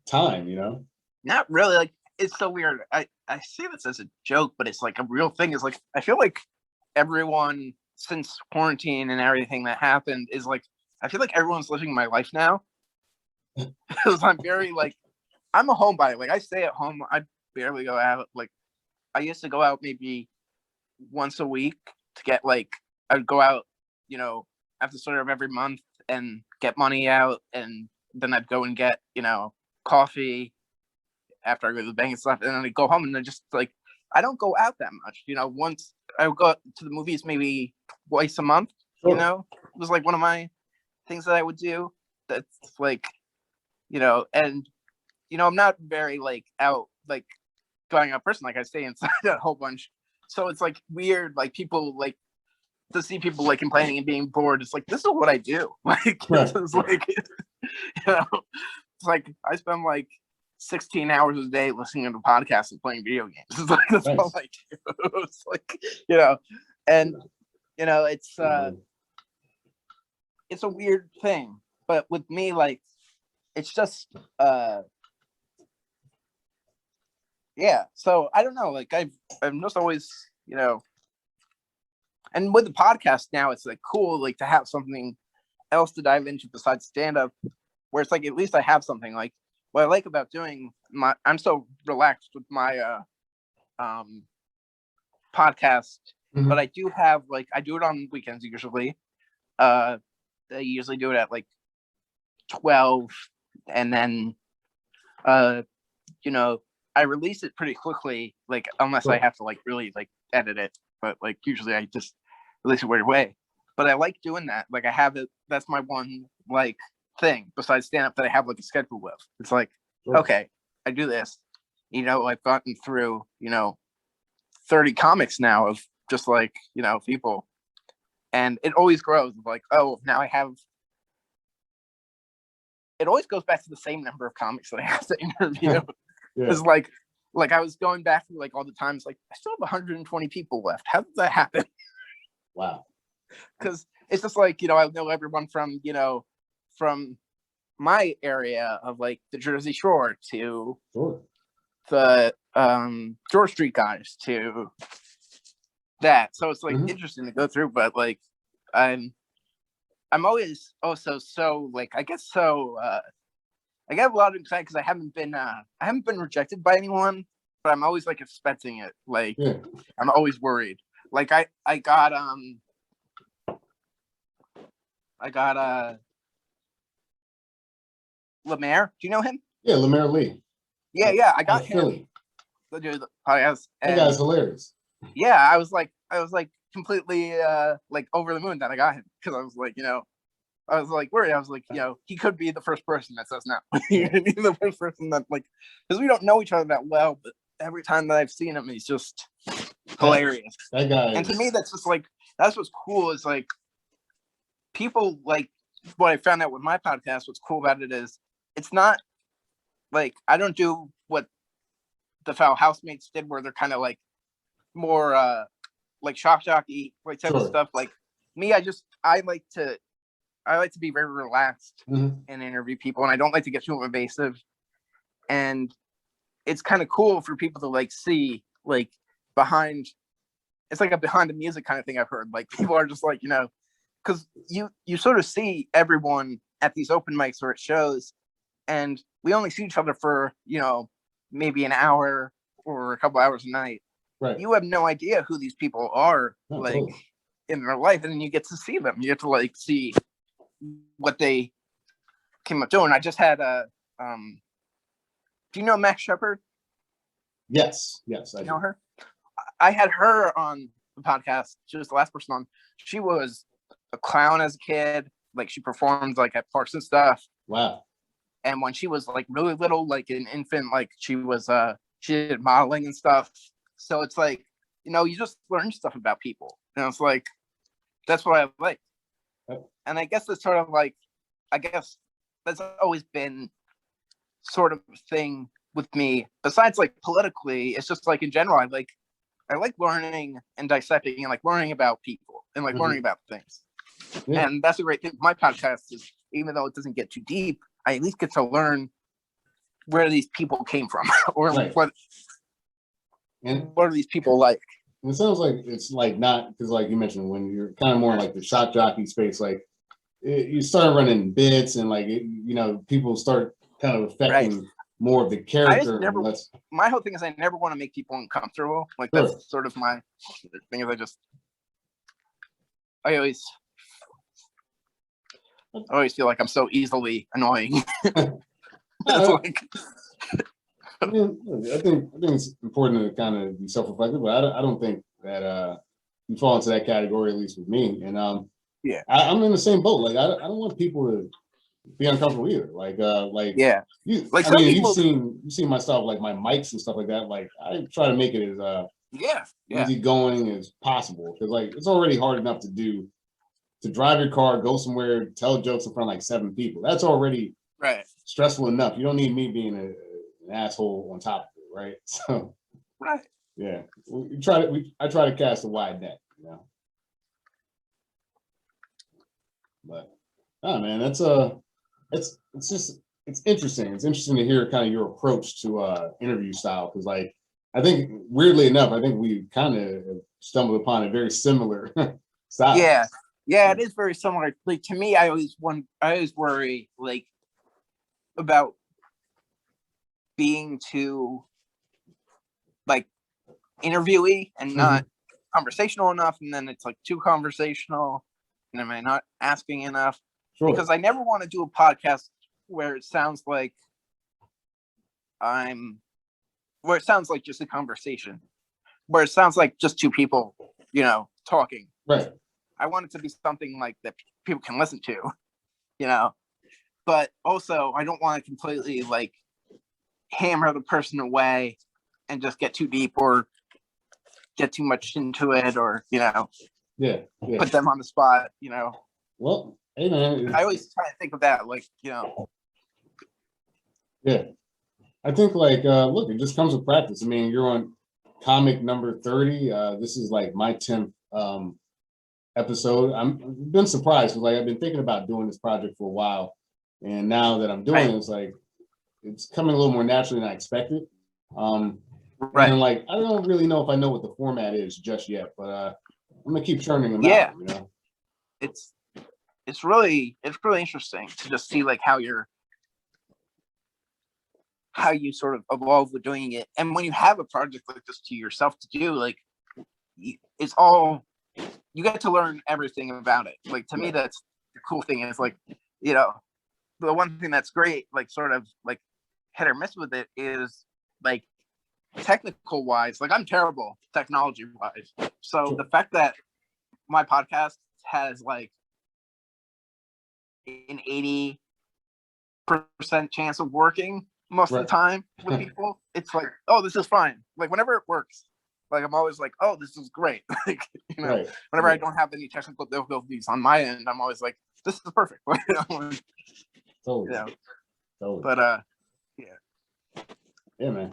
time, you know? Not really. Like it's so weird. I see this as a joke, but it's like a real thing. Is like I feel like everyone since quarantine and everything that happened is like I feel like everyone's living my life now. Because I'm very like I'm a homebody. Like I stay at home. I barely go out. Like I used to go out maybe once a week to get like I'd go out, you know, after sort of every month and get money out, and then I'd go and get, you know, coffee after I go to the bank and stuff, and then I'd go home and then just like I don't go out that much, you know. Once I would go to the movies maybe twice a month, you know. It was like one of my things that I would do. That's like, you know, and you know, I'm not very like out like going out person. Like I stay inside a whole bunch, so it's like weird. Like people like to see people like complaining and being bored. It's like this is what I do. Like it's like you know, it's like I spend like 16 hours a day listening to podcasts and playing video games. It's like that's all I do. It's like, you know, and you know, it's a weird thing. But with me, like it's just yeah. So I don't know. Like I'm just always, you know, and with the podcast now, it's like cool, like to have something else to dive into besides stand up, where it's like at least I have something. Like what I like about doing I'm so relaxed with my podcast, but I do have like I do it on weekends usually. I usually do it at like 12, and then you know, I release it pretty quickly, like unless I have to like really like edit it, but like usually I just release it right away. But I like doing that. Like I have it. That's my one like thing besides stand up that I have like a schedule with. It's like okay, I do this. You know, I've gotten through, you know, 30 comics now of just like, you know, people, and it always grows. Like, oh, now I have. It always goes back to the same number of comics that I have to interview. It's like I was going back through like all the times, like I still have 120 people left. How did that happen? Wow. Because it's just like, you know, I know everyone from, you know, from my area of like the Jersey Shore to the George Street guys to that. So it's like interesting to go through, but like I'm always also so like I get so I get a lot of anxiety because I haven't been rejected by anyone, but I'm always like expecting it. Like I'm always worried. Like I got Lemaire. Do you know him? Yeah, Lemaire Lee. Yeah, I got him. The podcast. That guy's hilarious. Yeah, I was like completely like over the moon that I got him, because I was like, you know, I was like worried. I was like, you know, he could be the first person that says no. He's the first person that like, because we don't know each other that well, but every time that I've seen him, he's just hilarious. That guy. And to me, that's just like that's what's cool is like people like what I found out with my podcast. What's cool about it is it's not like I don't do what the Foul Housemates did, where they're kind of like more like shock jockey like type of stuff. Like me, I like to be very relaxed and interview people, and I don't like to get too invasive. And it's kind of cool for people to like see like behind. It's like a behind the music kind of thing I've heard. Like people are just like, you know, because you sort of see everyone at these open mics or at shows, and we only see each other for, you know, maybe an hour or a couple hours a night. Right. You have no idea who these people are like in their life, and then you get to see them. You get to like see what they came up doing. I just had do you know Max Shepard? Yes, I know her. I had her on the podcast. She was the last person on. She was a clown as a kid. Like she performed like at parks and stuff. Wow. And when she was like really little, like an infant, like she did modeling and stuff. So it's like, you just learn stuff about people. And it's like, that's what I like. And I guess that's sort of like, that's always been sort of a thing with me. Besides like politically, it's just like in general, I like learning and dissecting and like learning about people and like learning about things. Yeah. And that's a great thing. My podcast is, even though it doesn't get too deep, I at least get to learn where these people came from or what are these people like. It sounds like it's like not, because like you mentioned, when you're kind of more like the shock jockey space, like you start running bits and like people start kind of affecting more of the character. My whole thing is I never want to make people uncomfortable. Like that's sort of my thing. Is I always feel like I'm so easily annoying. I think it's important to kind of be self-reflective, but I don't think that you fall into that category, at least with me. And I'm in the same boat. Like I don't want people to be uncomfortable either. You've seen my stuff, like my mics and stuff like that. Like I try to make it as easygoing as possible, because like it's already hard enough to drive your car, go somewhere, tell jokes in front of like 7 people. That's already stressful enough. You don't need me being an asshole on top of it, right? So yeah, I try to cast a wide net, But man, that's it's interesting. It's interesting to hear kind of your approach to interview style, because like I think weirdly enough, I think we kind of stumbled upon a very similar style. Yeah, it is very similar. Like to me, I always worry like about being too like interviewee and not conversational enough, and then it's like too conversational, and am I not asking enough? Because I never want to do a podcast where it sounds like just a conversation, where it sounds like just 2 people, talking. Right. I want it to be something like that people can listen to, but also I don't want to completely like hammer the person away and just get too deep or get too much into it, or, put them on the spot, Well, hey man, I always try to think of that, like, Yeah. I think like, look, it just comes with practice. I mean, you're on comic number 30. This is like my 10th episode. I've been surprised, because like I've been thinking about doing this project for a while, and now that I'm doing it, it's like it's coming a little more naturally than I expected. And like I don't really know if I know what the format is just yet, but I'm gonna keep churning them out. It's really interesting to just see like how you sort of evolve with doing it, and when you have a project like this to yourself to do, like it's all, you get to learn everything about it. Like to me, that's the cool thing, is like, the one thing that's great, like sort of like hit or miss with it, is like technical wise, like I'm terrible technology wise. So the fact that my podcast has like an 80% chance of working most of the time with people, it's like, oh, this is fine. Like whenever it works, like I'm always like, oh, this is great. Like, whenever I don't have any technical difficulties on my end, I'm always like, this is perfect. Totally. But yeah, man.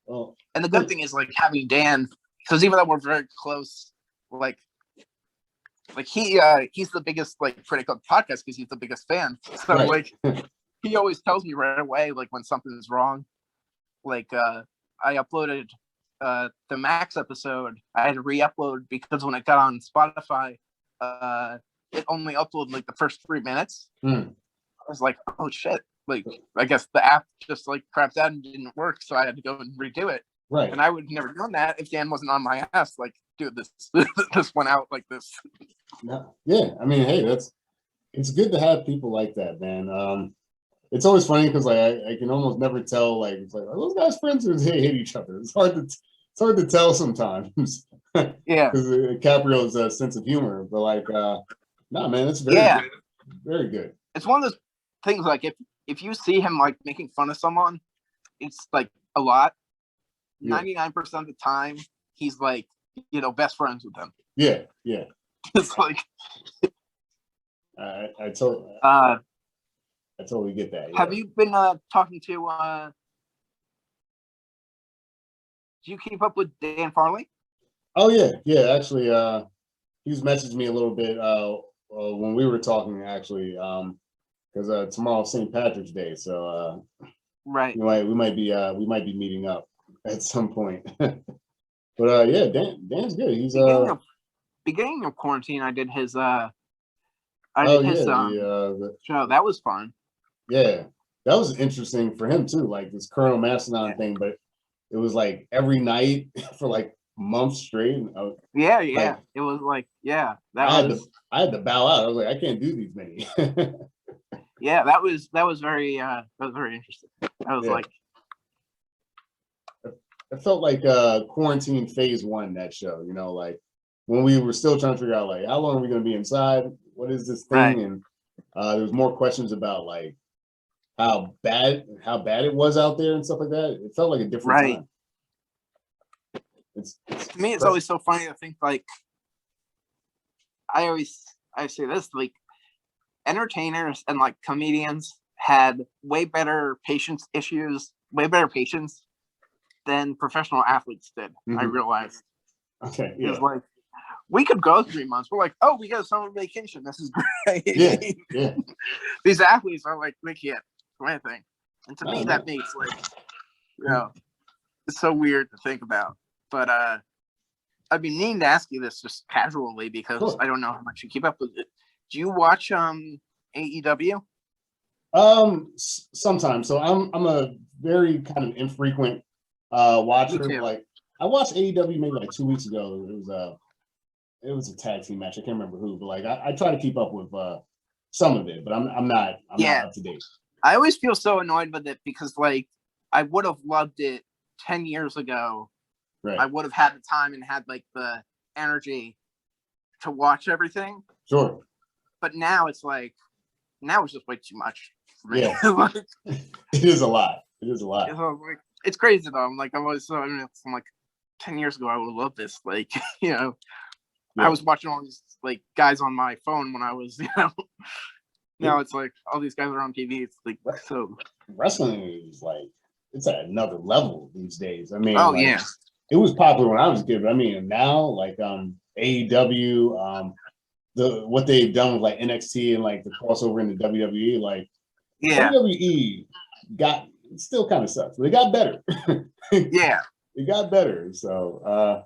Well, and the good thing is like having Dan, because even though we're very close, like he's the biggest like critic of the podcast, because he's the biggest fan. So like he always tells me right away like when something is wrong. Like I uploaded the Max episode. I had to re-upload because when it got on Spotify, it only uploaded like the first 3 minutes. I was like, oh shit. Like I guess the app just like crapped out and didn't work, so I had to go and redo it. Right. And I would have never done that if Dan wasn't on my ass. Like, dude, this went out like this. Yeah. I mean, hey, it's good to have people like that, man. It's always funny because like I can almost never tell, like, it's like, are those guys friends or they hate each other? It's hard to tell sometimes. Yeah, because Caprio's sense of humor, but like nah, man, it's very good. Very good. It's one of those things, like, if you see him like making fun of someone, it's like a lot. 99% of the time he's like, best friends with them. Yeah. It's like I totally get that. Have you been talking to do you keep up with Dan Farley? Oh yeah, actually he's messaged me a little bit when we were talking, actually, because tomorrow's St. Patrick's Day, so right, we might be meeting up at some point. But yeah, Dan's good. He's beginning of quarantine, I did his show. That was fun. Yeah, that was interesting for him too, like this Colonel Mastodon thing, but it was like every night for like months straight. Like, it was like, I had to bow out. I was like, I can't do these many. Yeah, that was very interesting. I was like, it felt like quarantine phase 1, that show, like when we were still trying to figure out like how long are we going to be inside, what is this thing, right. And there was more questions about like how bad it was out there and stuff like that. It felt like a different time. It's to me, it's always so funny to think, like, I say this, like, entertainers and like comedians had way better patience than professional athletes did. I realized. Okay, yeah. It was like, we could go 3 months. We're like, oh, we got a summer vacation. This is great. Yeah. These athletes are like, we can't do anything. And to me, that makes, like, it's so weird to think about. But I've been meaning to ask you this just casually because I don't know how much you keep up with it. Do you watch AEW? Sometimes. So I'm a very kind of infrequent watcher. Like, I watched AEW maybe like 2 weeks ago. It was a tag team match. I can't remember who, but like I try to keep up with some of it, but I'm not up to date. I always feel so annoyed with it because, like, I would have loved it 10 years ago. Right. I would have had the time and had like the energy to watch everything. Sure. But now it's just way too much for me. Yeah. It is a lot. It's crazy though. I'm like, I'm like 10 years ago I would have loved this. Like, I was watching all these like guys on my phone when I was, now it's like all these guys are on TV. It's like, so wrestling is like, it's at another level these days. I mean, it was popular when I was a kid, but I mean now, like AEW, what they've done with like NXT and like the crossover into WWE, like WWE still kind of sucks. They got better. It got better. So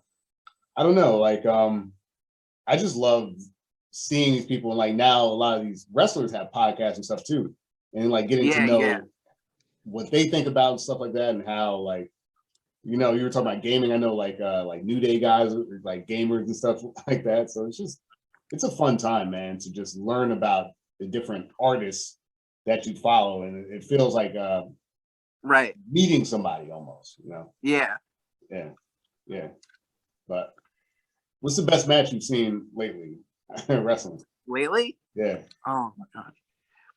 I don't know. Like I just love seeing these people, and like now a lot of these wrestlers have podcasts and stuff too, and like getting to know what they think about and stuff like that, and how, like, you were talking about gaming. I know like New Day guys, like gamers and stuff like that. So it's a fun time, man, to just learn about the different artists that you follow, and it feels like meeting somebody almost, Yeah. But what's the best match you've seen lately? Wrestling. Lately? Yeah. Oh my god.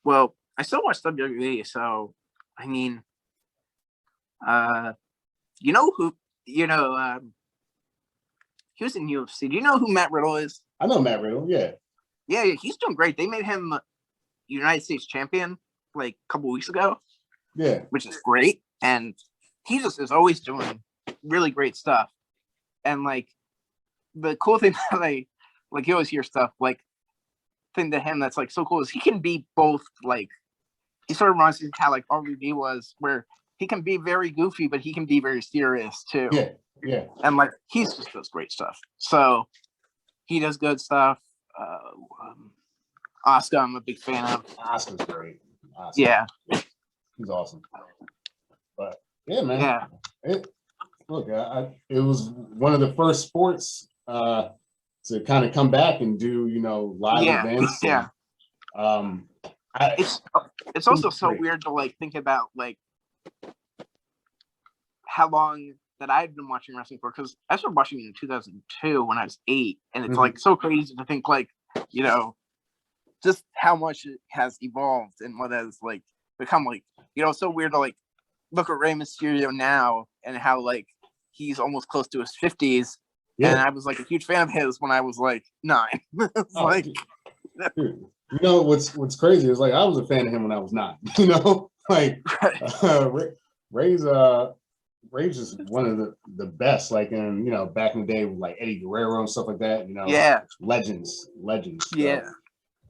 Well, I still watch WWE, so I mean, he was in UFC. Do you know who Matt Riddle is? I know Matt Riddle. Yeah, he's doing great. They made him United States champion like a couple weeks ago. Yeah, which is great, and he just is always doing really great stuff. And like the cool thing that like you always hear stuff like thing to him that's like so cool is he can be both. Like, he sort of reminds me of how like RVD was, where he can be very goofy, but he can be very serious too. Yeah. And like he just does great stuff. So he does good stuff. Oscar, I'm a big fan of. Oscar's great. Oscar. Yeah. He's awesome. But yeah, man. Yeah. It was one of the first sports to kind of come back and do, live events. Yeah. It's also so weird to like think about like how long that I've been watching wrestling for, because I started watching in 2002 when I was 8, and it's like so crazy to think like, you know, just how much it has evolved and what has like become like, you know, so weird to like look at Rey Mysterio now and how like he's almost close to his 50s. Yeah. And I was like a huge fan of his when I was like 9. It's like, dude, you know what's crazy is like I was a fan of him when I was 9. You know, like Ray's is one of the best. Like in, you know, back in the day with like Eddie Guerrero and stuff like that. You know, legends. Yeah.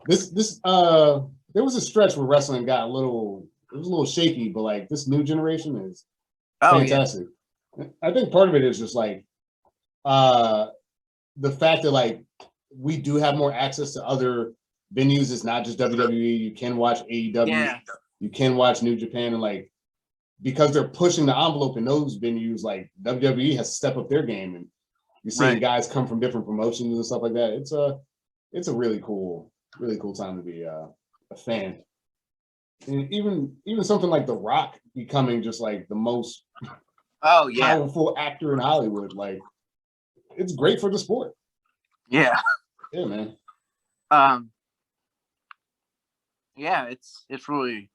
This there was a stretch where wrestling got a little shaky, but like this new generation is fantastic. Yeah. I think part of it is just like the fact that like we do have more access to other venues. It's not just WWE. You can watch AEW, you can watch New Japan, and like because they're pushing the envelope in those venues, like WWE has to step up their game, and you're seeing guys come from different promotions and stuff like that. It's a really cool time to be a fan. And even something like The Rock becoming just like the most powerful actor in Hollywood, like it's great for the sport. Yeah, man. Yeah, it's really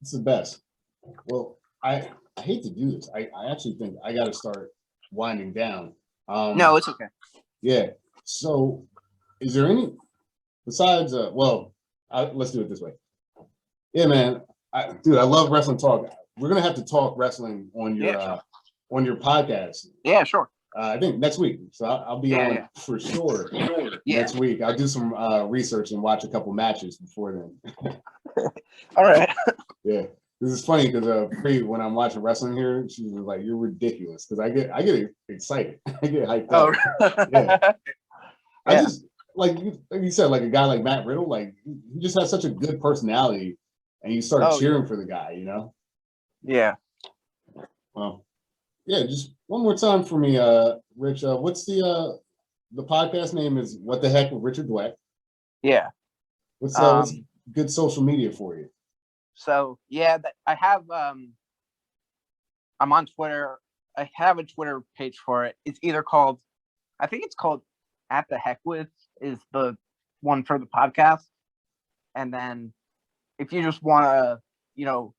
it's the best. Well, I hate to do this. I actually think I got to start winding down. No, it's okay. Yeah. So, is there any besides? Let's do it this way. Yeah, man. I love wrestling talk. We're gonna have to talk wrestling on your podcast. Yeah, sure. I think next week. So I'll be on for sure next week. I'll do some research and watch a couple matches before then. All right. Yeah. This is funny because when I'm watching wrestling here, she was like, "You're ridiculous," because I get excited. I get hyped up. Yeah. I just like you said, like a guy like Matt Riddle, like he just has such a good personality, and you start cheering for the guy, you know? Yeah. Well, yeah. Just one more time for me, Rich. What's the podcast name? Is What the Heck with Richard Dweck? Yeah. What's good social media for you? So I have I'm on Twitter. I have a Twitter page for it. It's either called, I think it's called At the Heck With is the one for the podcast. And then if you just want to, you know,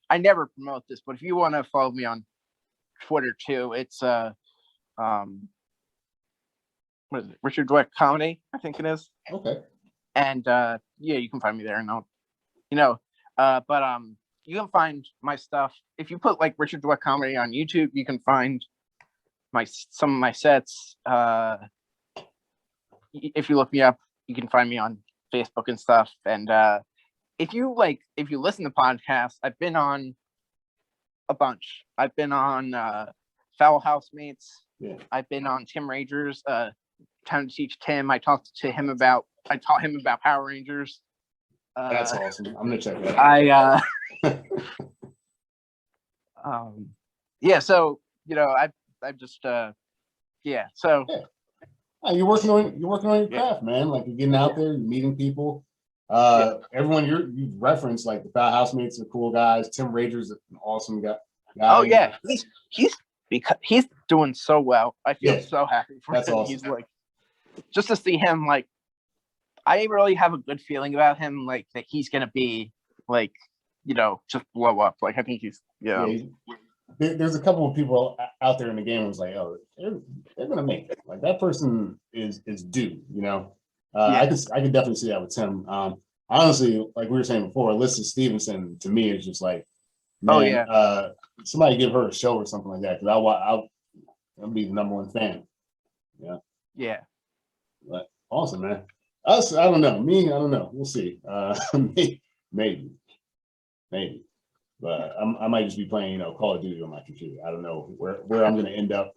I never promote this, but if you want to follow me on Twitter too, it's what is it? Richard Dweck Comedy, I think it is. Okay. And you can find me there, and I'll, you know, but you can find my stuff if you put like Richard Dweck Comedy on YouTube. You can find some of my sets. If you look me up, you can find me on Facebook and stuff. And if you listen to podcasts, I've been on a bunch. I've been on Foul Housemates. Yeah. I've been on Tim Rager's Time to Teach Tim. I taught him about Power Rangers. That's awesome. I'm gonna check that out. So you know, I've just so yeah. You're working on your craft, man. Like you're getting out there, you're meeting people. Everyone you've referenced, like the Foul Housemates are cool guys. Tim Rager's an awesome guy. Oh yeah, he's doing so well. I feel so happy for him. Awesome. He's like, just to see him, like, I really have a good feeling about him, like that he's gonna be like, you know, just blow up. Like I think he's there's a couple of people out there in the game who's like, oh, they're gonna make it. Like that person is due, you know. I can definitely see that with Tim. Honestly, like we were saying before, Alyssa Stevenson to me is just like, man, somebody give her a show or something like that, because I'll be the #1 fan. Yeah. Yeah. But awesome, man. Us, I don't know. Me, I don't know. We'll see. Maybe. But I might just be playing, you know, Call of Duty on my computer. I don't know where I'm going to end up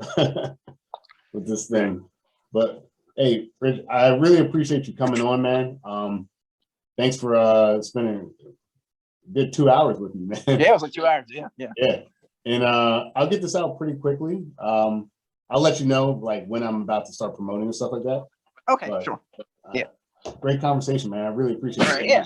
with this thing. But hey, Rich, I really appreciate you coming on, man. Thanks for spending a good 2 hours with me, man. Yeah, it was like 2 hours. Yeah. And I'll get this out pretty quickly. I'll let you know like when I'm about to start promoting and stuff like that. Okay, sure. Great conversation, man. I really appreciate it. Yeah.